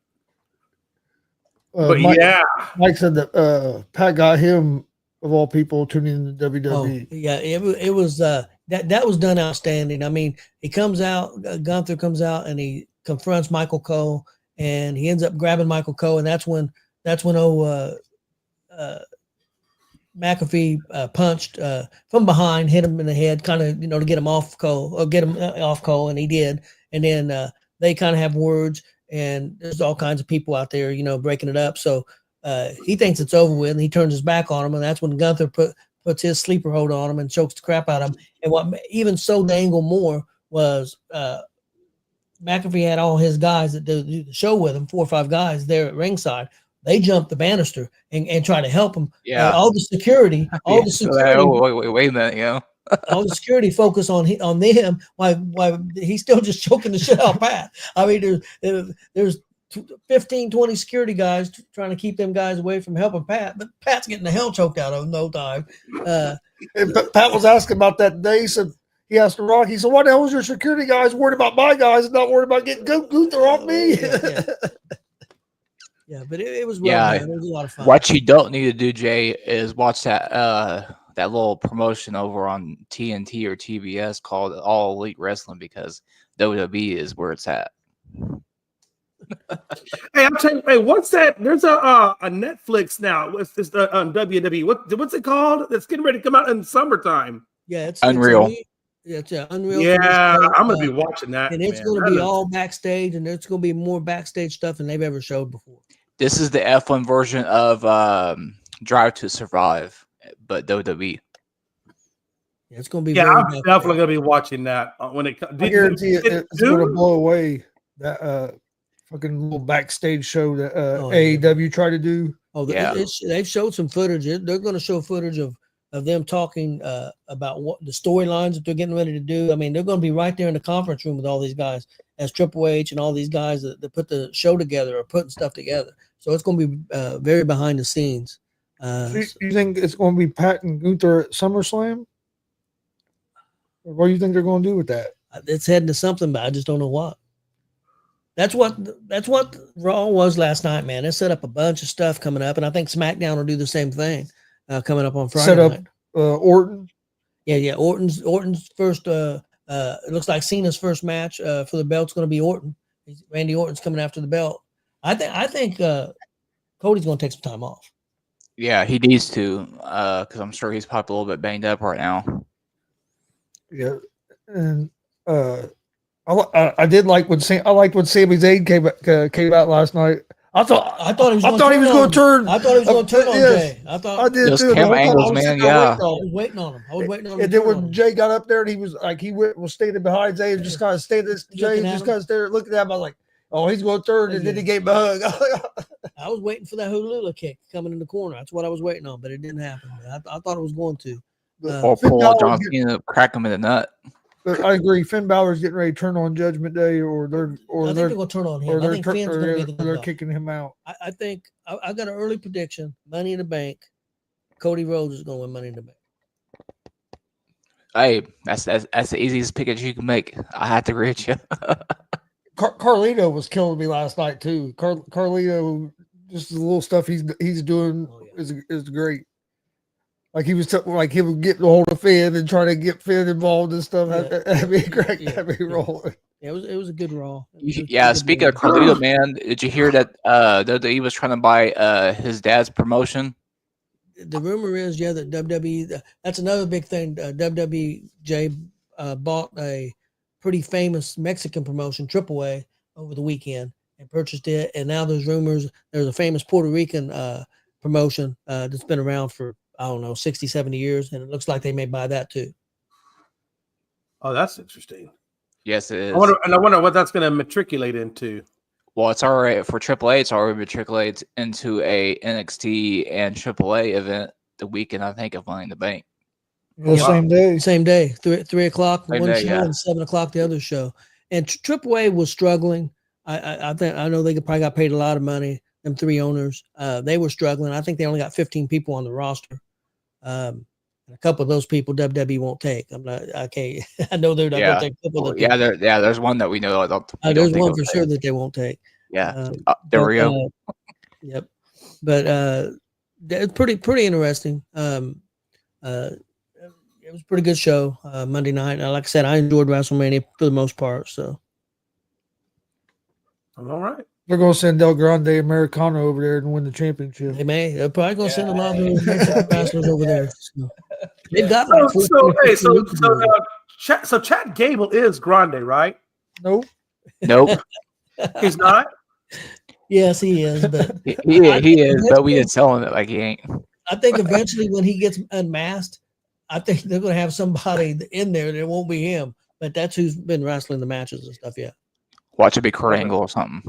Speaker 6: But
Speaker 3: Mike said that Pat got him, of all people, tuning in to WWE.
Speaker 4: Oh, yeah, it was that was done outstanding. I mean, he comes out, Gunther comes out, and he confronts Michael Cole. And he ends up grabbing Michael Cole, and that's when McAfee punched from behind, hit him in the head, kind of to get him off Cole, or get him off Cole, and he did. And then they kind of have words, and there's all kinds of people out there, breaking it up. So he thinks it's over with, and he turns his back on him, and that's when Gunther puts his sleeper hold on him and chokes the crap out of him. And what even sold the angle more was McAfee had all his guys that do the show with him, 4 or 5 guys there at ringside. They jumped the banister and try to help him.
Speaker 7: Yeah,
Speaker 4: all the security, wait
Speaker 7: a minute,
Speaker 4: all the security focus on them. Why he's still just choking the shit out of Pat. I mean, there's 15, 20 security guys trying to keep them guys away from helping Pat, but Pat's getting the hell choked out of him no time.
Speaker 3: And Pat was asking about that today. He said. He asked the Rock, he said, "Why the hell is your security guys worried about my guys and not worried about getting Gunther off me?"
Speaker 4: Yeah, but it was well done. It was a lot of fun.
Speaker 7: What you don't need to do, Jay, is watch that little promotion over on TNT or TBS called All Elite Wrestling, because WWE is where it's at.
Speaker 6: Hey, I'm telling you, hey, what's that? There's a Netflix now. It's on WWE. What's it called? That's getting ready to come out in summertime.
Speaker 4: Yeah, it's
Speaker 7: Unreal.
Speaker 4: It's Unreal.
Speaker 6: Yeah, I'm gonna be watching that,
Speaker 4: and it's going to be all backstage, and there's going to be more backstage stuff than they've ever showed before.
Speaker 7: This is the F1 version of Drive to Survive, but WWE.
Speaker 4: Yeah, it's going to be.
Speaker 6: Yeah, I'm definitely going to be watching that when it comes.
Speaker 3: I guarantee it's going to blow away that fucking little backstage show that AEW tried to do.
Speaker 4: Oh, yeah. They've showed some footage. They're going to show footage of them talking about what the storylines that they're getting ready to do. I mean, they're going to be right there in the conference room with all these guys, as Triple H and all these guys that put the show together or putting stuff together. So it's going to be very behind the scenes.
Speaker 3: You think it's going to be Pat and Gunther at SummerSlam? Or what do you think they're going to do with that?
Speaker 4: It's heading to something, but I just don't know what. That's what Raw was last night, man. It set up a bunch of stuff coming up, and I think SmackDown will do the same thing. Coming up on Friday.
Speaker 3: Set up Orton.
Speaker 4: Yeah. Orton's first. It looks like Cena's first match for the belt's going to be Orton. Randy Orton's coming after the belt. I think Cody's going to take some time off.
Speaker 7: Yeah, he needs to, because I'm sure he's probably a little bit banged up right now.
Speaker 3: Yeah, and I did like when I liked when Sami Zayn came out last night. I thought
Speaker 4: he was
Speaker 3: I thought he was going to turn.
Speaker 4: I thought he was going to turn on
Speaker 3: yes,
Speaker 4: Jay. I thought
Speaker 3: I did
Speaker 7: Those
Speaker 3: too. The
Speaker 7: camera
Speaker 3: whole time
Speaker 7: angles,
Speaker 3: I was
Speaker 7: man,
Speaker 3: sitting there
Speaker 7: yeah.
Speaker 3: waiting on him.
Speaker 4: waiting on him. I was waiting on him.
Speaker 3: And
Speaker 4: to
Speaker 3: then
Speaker 4: turn on
Speaker 3: when
Speaker 4: him.
Speaker 3: Jay got up there and he was standing behind Zay and just kind of standing, Jay
Speaker 4: Looking at
Speaker 3: just
Speaker 4: him.
Speaker 3: kind of staring, looking at him. I was like, oh, he's going to turn. And then he gave him a hug.
Speaker 4: I was waiting for that Hulula kick coming in the corner. That's what I was waiting on, but it didn't happen. I thought it was going to.
Speaker 7: Or
Speaker 3: Finn
Speaker 7: pull
Speaker 3: Balor
Speaker 7: John
Speaker 3: get-
Speaker 7: Cena, crack him in the nut.
Speaker 3: But I agree. Finn Balor's getting ready to turn on Judgment Day, or
Speaker 4: I think they're
Speaker 3: they're
Speaker 4: going to turn on him. I think Finn's going to be the
Speaker 3: they're
Speaker 4: underdog.
Speaker 3: kicking him out.
Speaker 4: I think I got an early prediction. Money in the Bank. Cody Rhodes is going to win Money in the Bank.
Speaker 7: Hey, that's the easiest pick that you can make. I have to agree with you.
Speaker 3: Carlito was killing me last night too. Carlito, just the little stuff he's doing
Speaker 4: Oh, yeah.
Speaker 3: is great. Like he was like he would get a hold of Finn and try to get Finn involved and stuff.
Speaker 4: Yeah.
Speaker 3: That'd be great.
Speaker 4: Yeah.
Speaker 3: That'd be
Speaker 4: Yeah.
Speaker 3: rolling.
Speaker 4: Yeah, it was a good Raw.
Speaker 7: Yeah, speaking of Carlito, man, did you hear that WWE was trying to buy his dad's promotion?
Speaker 4: The rumor is, yeah, that WWE. That's another big thing. WWJ bought a pretty famous Mexican promotion, AAA, over the weekend and purchased it. And now there's rumors there's a famous Puerto Rican promotion that's been around for, I don't know, 60, 70 years. And it looks like they may buy that too.
Speaker 6: Oh, that's interesting.
Speaker 7: Yes, it is.
Speaker 6: I wonder what that's going to matriculate into.
Speaker 7: Well, it's already for AAA. It's already matriculated into a NXT and AAA event the weekend, I think, of Money in the Bank.
Speaker 3: The same day.
Speaker 4: Same day, 3 o'clock
Speaker 7: Same
Speaker 4: one
Speaker 7: day,
Speaker 4: show
Speaker 7: yeah.
Speaker 4: and 7 o'clock the other show. And AAA was struggling. I think I know they probably got paid a lot of money. Them 3 owners, they were struggling. I think they only got 15 people on the roster. A couple of those people WWE won't take. I can't. I know they're not
Speaker 7: Yeah.
Speaker 4: going to take a couple
Speaker 7: Well,
Speaker 4: of
Speaker 7: yeah, there's one that we know. We
Speaker 4: there's
Speaker 7: don't think
Speaker 4: one
Speaker 7: of
Speaker 4: for
Speaker 7: it.
Speaker 4: sure that they won't take.
Speaker 7: Yeah, there we go.
Speaker 4: Yep. But it's pretty interesting. It was a pretty good show Monday night. Like I said, I enjoyed WrestleMania for the most part. So
Speaker 6: All right.
Speaker 3: They're going to send Del Grande Americano over there and win the championship.
Speaker 4: they may. They're probably going to send a lot of those Mexican wrestlers over there. So, they've got
Speaker 6: So,
Speaker 4: like 14
Speaker 6: so,
Speaker 4: or
Speaker 6: hey,
Speaker 4: 15
Speaker 6: so,
Speaker 4: weeks
Speaker 6: so,
Speaker 4: ago.
Speaker 6: Chad Gable is Grande, right?
Speaker 3: Nope.
Speaker 7: Nope,
Speaker 6: He's not.
Speaker 4: Yes, he is. But
Speaker 7: he is, but we didn't tell him that like he ain't.
Speaker 4: I think eventually when he gets unmasked, I think they're going to have somebody in there that won't be him. But that's who's been wrestling the matches and stuff. Yeah.
Speaker 7: Watch it be Kurt Angle or something.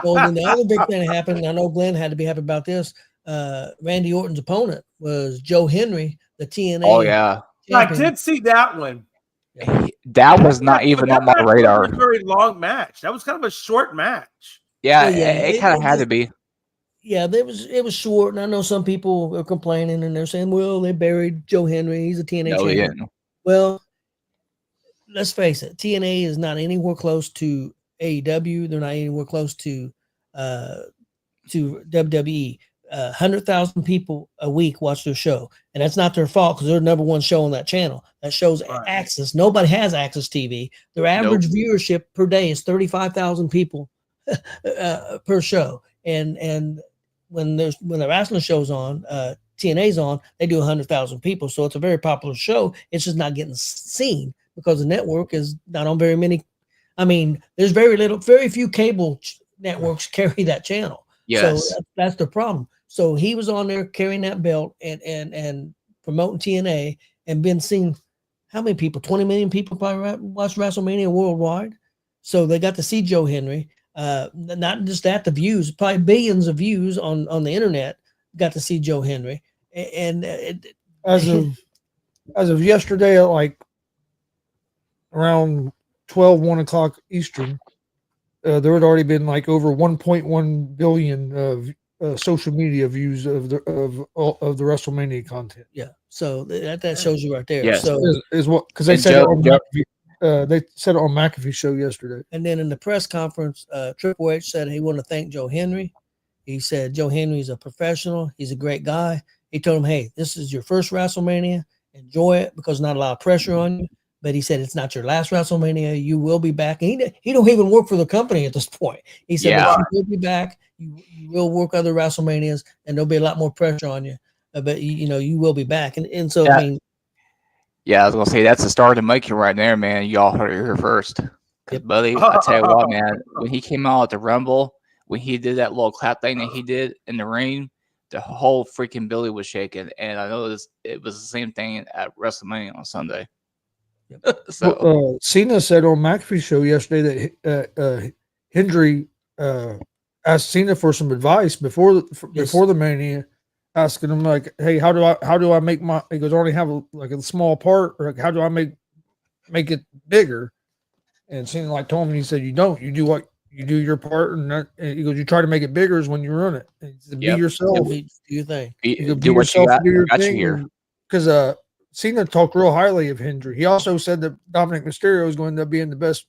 Speaker 4: Well, then the other big thing that happened, I know Glenn had to be happy about this. Randy Orton's opponent was Joe Henry, the TNA.
Speaker 7: Oh yeah,
Speaker 6: I
Speaker 4: champion.
Speaker 6: did see that one.
Speaker 7: that was not even
Speaker 6: But
Speaker 7: on my
Speaker 6: that match
Speaker 7: radar.
Speaker 6: wasn't a very long match. That was kind of a short match.
Speaker 7: Yeah,
Speaker 4: Yeah,
Speaker 7: it kind of had to be.
Speaker 4: Yeah, it was short, and I know some people are complaining and they're saying, "Well, they buried Joe Henry. He's a TNA
Speaker 7: No, he
Speaker 4: champion."
Speaker 7: didn't.
Speaker 4: Well, let's face it, TNA is not anywhere close to AEW. They're not anywhere close to WWE. 100,000 people a week watch their show, and that's not their fault because they're the number one show on that channel. That show's
Speaker 6: Right.
Speaker 4: Access. Nobody has Access TV. Their average viewership per day is 35,000 people per show, and when the wrestling show's on, TNA's on, they do 100,000 people. So it's a very popular show. It's just not getting seen because the network is not on very many. I mean, there's very few cable networks carry that channel.
Speaker 7: Yes.
Speaker 4: So that's the problem. So he was on there carrying that belt and promoting TNA and been seen. How many people? 20 million people probably watch WrestleMania worldwide. So they got to see Joe Henry. Not just that, the views, probably billions of views on the internet got to see Joe Henry. And
Speaker 3: As of yesterday, at like around 1 o'clock Eastern, there had already been like over 1.1 billion social media views of the WrestleMania content.
Speaker 4: yeah, so that shows you right there.
Speaker 7: Yes.
Speaker 4: So
Speaker 3: Is what because they
Speaker 7: And
Speaker 3: said
Speaker 7: Joe-
Speaker 3: it on McAfee, they said it on McAfee's show yesterday.
Speaker 4: and then in the press conference, Triple H said he wanted to thank Joe Henry. He said Joe Henry's a professional. He's a great guy. He told him, "Hey, this is your first WrestleMania. Enjoy it because not a lot of pressure on you. but he said it's not your last WrestleMania. You will be back. And he don't even work for the company at this point. He said
Speaker 7: Yeah.
Speaker 4: but you will be back. You will work other WrestleManias, and there'll be a lot more pressure on you. But you will be back. And so
Speaker 7: Yeah.
Speaker 4: I mean,
Speaker 7: Yeah, I was gonna say that's the start of making right there, man. Y'all heard it here first. 'Cause,
Speaker 4: Yep.
Speaker 7: buddy, I tell you what, man, when he came out at the Rumble, when he did that little clap thing that he did in the ring, the whole freaking building was shaking. And I know it was the same thing at WrestleMania on Sunday. So
Speaker 3: Well, Cena said on McAfee's show yesterday that Hendry asked Cena for some advice before the Mania, asking him like, "Hey, how do I make my?" He goes, "I only have a small part, or like, how do I make it bigger?" And Cena like told him, he said, "You don't. You do your part, and he goes, you try to make it bigger is when you run it. He said, be
Speaker 7: Yep.
Speaker 3: yourself.
Speaker 4: do your thing.
Speaker 7: do what you got.
Speaker 3: do your
Speaker 7: Got you
Speaker 3: thing."
Speaker 7: here.
Speaker 3: Because Cena talked real highly of Hendry. He also said that Dominic Mysterio is going to end up being the best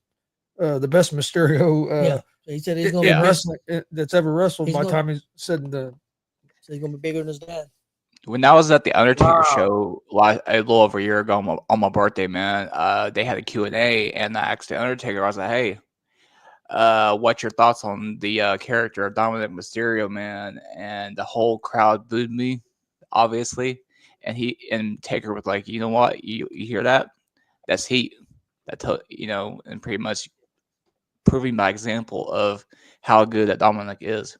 Speaker 3: Mysterio
Speaker 4: So he said he's going
Speaker 3: in
Speaker 4: to be
Speaker 3: wrestling that's ever wrestled.
Speaker 4: He's
Speaker 3: By the
Speaker 4: gonna-
Speaker 3: time he said the
Speaker 4: so he's going to be bigger than his dad.
Speaker 7: When I was at the Undertaker
Speaker 6: Wow.
Speaker 7: show a little over a year ago on my birthday, man, they had a Q&A, and I asked the Undertaker, I was like, "Hey, what's your thoughts on the character of Dominic Mysterio, man?" And the whole crowd booed me, obviously. And Taker was like, "You know what? You hear that? That's heat. And pretty much proving by example of how good that Dominic is."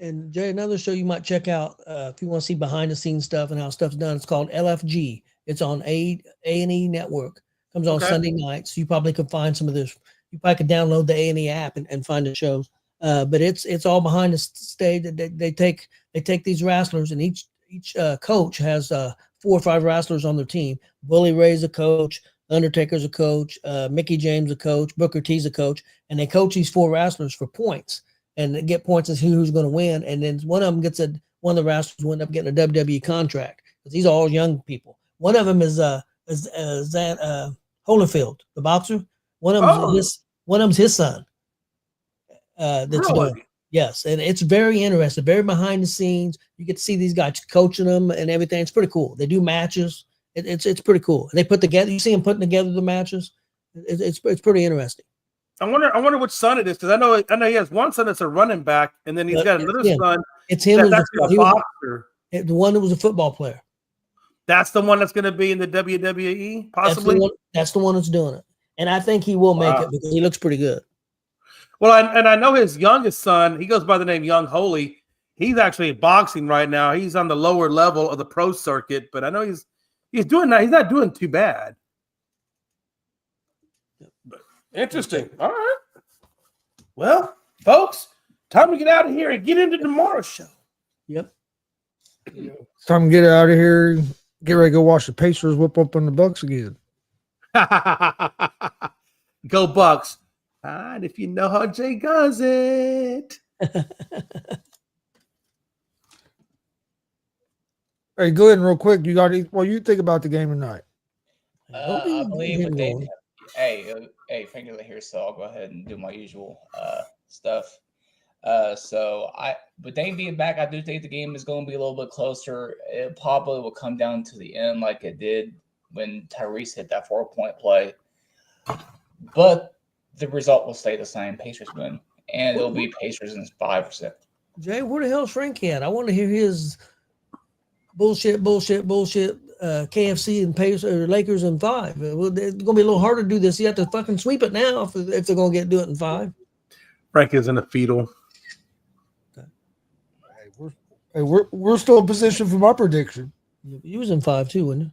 Speaker 4: And Jay, another show you might check out if you want to see behind the scenes stuff and how stuff's done. It's called LFG. It's on A&E Network. Comes on
Speaker 6: Okay.
Speaker 4: Sunday nights. You probably could find some of this. You probably could download the A&E app and find the shows. But it's all behind the stage. They take these wrestlers, and each coach has 4 or 5 wrestlers on their team. Bully Ray's a coach. Undertaker's a coach. Mickey James a coach. Booker T's a coach, and they coach these 4 wrestlers for points. And they get points as who's going to win. And then one of them one of the wrestlers will end up getting a WWE contract because these are all young people. One of them is that Holyfield, the boxer. One of them's his son. That's
Speaker 6: Really?
Speaker 4: doing it. Yes, and it's very interesting, very behind the scenes. You get to see these guys coaching them and everything. It's pretty cool. They do matches. It's pretty cool. And they put together. You see them putting together the matches. It's pretty interesting.
Speaker 6: I wonder which son it is, because I know he has one son that's a running back, and then he's
Speaker 4: But
Speaker 6: got
Speaker 4: it's
Speaker 6: another
Speaker 4: him.
Speaker 6: son
Speaker 4: It's him.
Speaker 6: that's
Speaker 4: Who's
Speaker 6: actually
Speaker 4: he
Speaker 6: a
Speaker 4: was-
Speaker 6: boxer.
Speaker 4: the one that was a football player.
Speaker 6: That's the one that's going to be in the WWE, possibly.
Speaker 4: That's the one that's doing it. And I think he will make
Speaker 6: Wow.
Speaker 4: it because he looks pretty good.
Speaker 6: Well, I know his youngest son. He goes by the name Young Holy. He's actually boxing right now. He's on the lower level of the pro circuit, but I know he's doing that. He's not doing too bad. Interesting. All right. Well, folks, time to get out of here and get into tomorrow's show.
Speaker 4: Yep.
Speaker 3: It's time to get out of here. Get ready to go watch the Pacers whip up on the Bucks again.
Speaker 6: Go Bucks. And if you know how Jay does it.
Speaker 3: Hey, Glenn, real quick, you got what you think about the game tonight?
Speaker 7: I believe what they hey, Finger here, so I'll go ahead and do my usual stuff. With Dane being back, I do think the game is going to be a little bit closer. It probably will come down to the end like it did when Tyrese hit that 4-point play. But the result will stay the same. Pacers win. And it'll be Pacers in 5%.
Speaker 4: Jay, where the hell's Frankie at? I want to hear his bullshit. KFC and Pacers, Lakers in 5. It's going to be a little harder to do this. You have to fucking sweep it now if they're going to do it in 5.
Speaker 6: Frank is in a fetal.
Speaker 3: We're still in position for my prediction.
Speaker 4: You was in 5 too, wasn't you?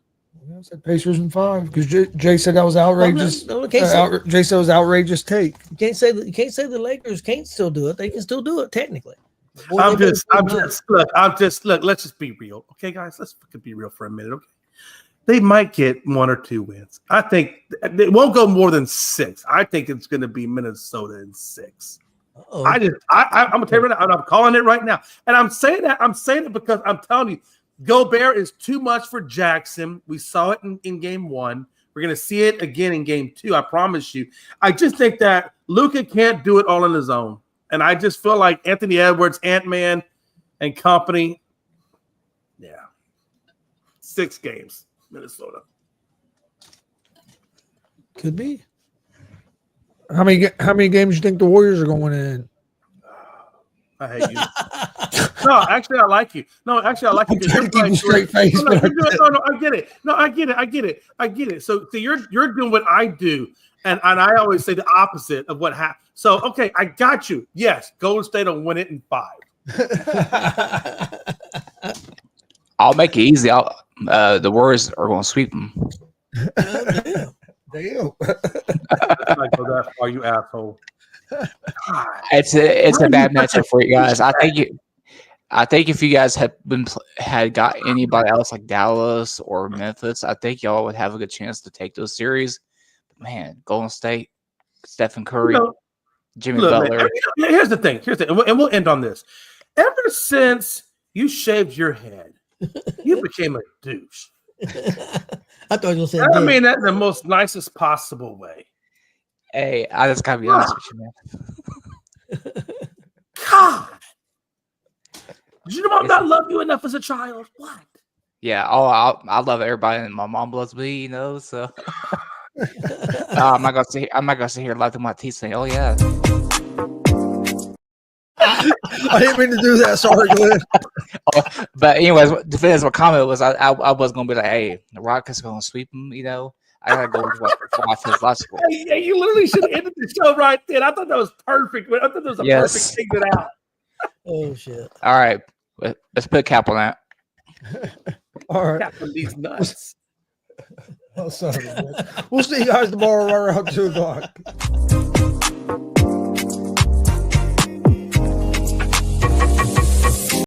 Speaker 3: I said Pacers in 5 because Jay said that was outrageous.
Speaker 4: Jay said
Speaker 3: it was outrageous take.
Speaker 4: you can't say the Lakers can't still do it. They can still do it technically.
Speaker 6: Look, let's just be real. Okay, guys, let's fucking be real for a minute. Okay. They might get 1 or 2 wins. I think it won't go more than 6. I think it's going to be Minnesota in 6.
Speaker 4: Uh-oh.
Speaker 6: I'm gonna tell you right now, I'm calling it right now. And I'm saying it because I'm telling you, Gobert is too much for Jackson. We saw it in game 1. We're gonna see it again in game 2. I promise you. I just think that Luka can't do it all on his own. And I just feel like Anthony Edwards, Ant-Man, and company. Yeah. 6 games, Minnesota.
Speaker 4: Could be.
Speaker 3: How many games you think the Warriors are going in?
Speaker 6: I hate you. No, actually, I like you. No, actually, I like you.
Speaker 3: I'm trying to keep a straight face.
Speaker 6: No,
Speaker 3: but
Speaker 6: I get it. No, I get it. So you're doing what I do, and I always say the opposite of what happened. So okay, I got you. Yes, Golden State will win it in 5.
Speaker 7: I'll make it easy. The Warriors are going to sweep them.
Speaker 3: Damn.
Speaker 6: Like, go that far, you asshole. God.
Speaker 7: It's a bad matchup for you guys. I think if you guys had got anybody else like Dallas or Memphis, I think y'all would have a good chance to take those series. But man, Golden State, Stephen Curry, Jimmy Butler.
Speaker 6: Man, here's the thing. And we'll end on this. Ever since you shaved your head, you became a douche.
Speaker 4: I thought you were saying.
Speaker 6: I mean that in the most nicest possible way.
Speaker 7: Hey, I just gotta be honest with you, man.
Speaker 6: God, did you know I'm not love you enough as a child? What?
Speaker 7: Yeah, I love everybody, and my mom loves me, you know. So I'm not gonna sit here lying through my teeth saying, "Oh yeah."
Speaker 3: I didn't mean to do that. Sorry, Glenn.
Speaker 7: But anyways, to finish my comment was I was gonna be like, hey, the Rockets gonna sweep them, you know. I gotta go with what offense logical.
Speaker 6: Hey, you literally should have ended the show right then. I thought that was perfect. I thought that was a perfect thing to out.
Speaker 4: Oh shit!
Speaker 7: All right, let's put a cap on that.
Speaker 3: All right.
Speaker 6: Tapping these nuts.
Speaker 3: Oh, son of a bitch. We'll see you guys tomorrow right around 2 o'clock.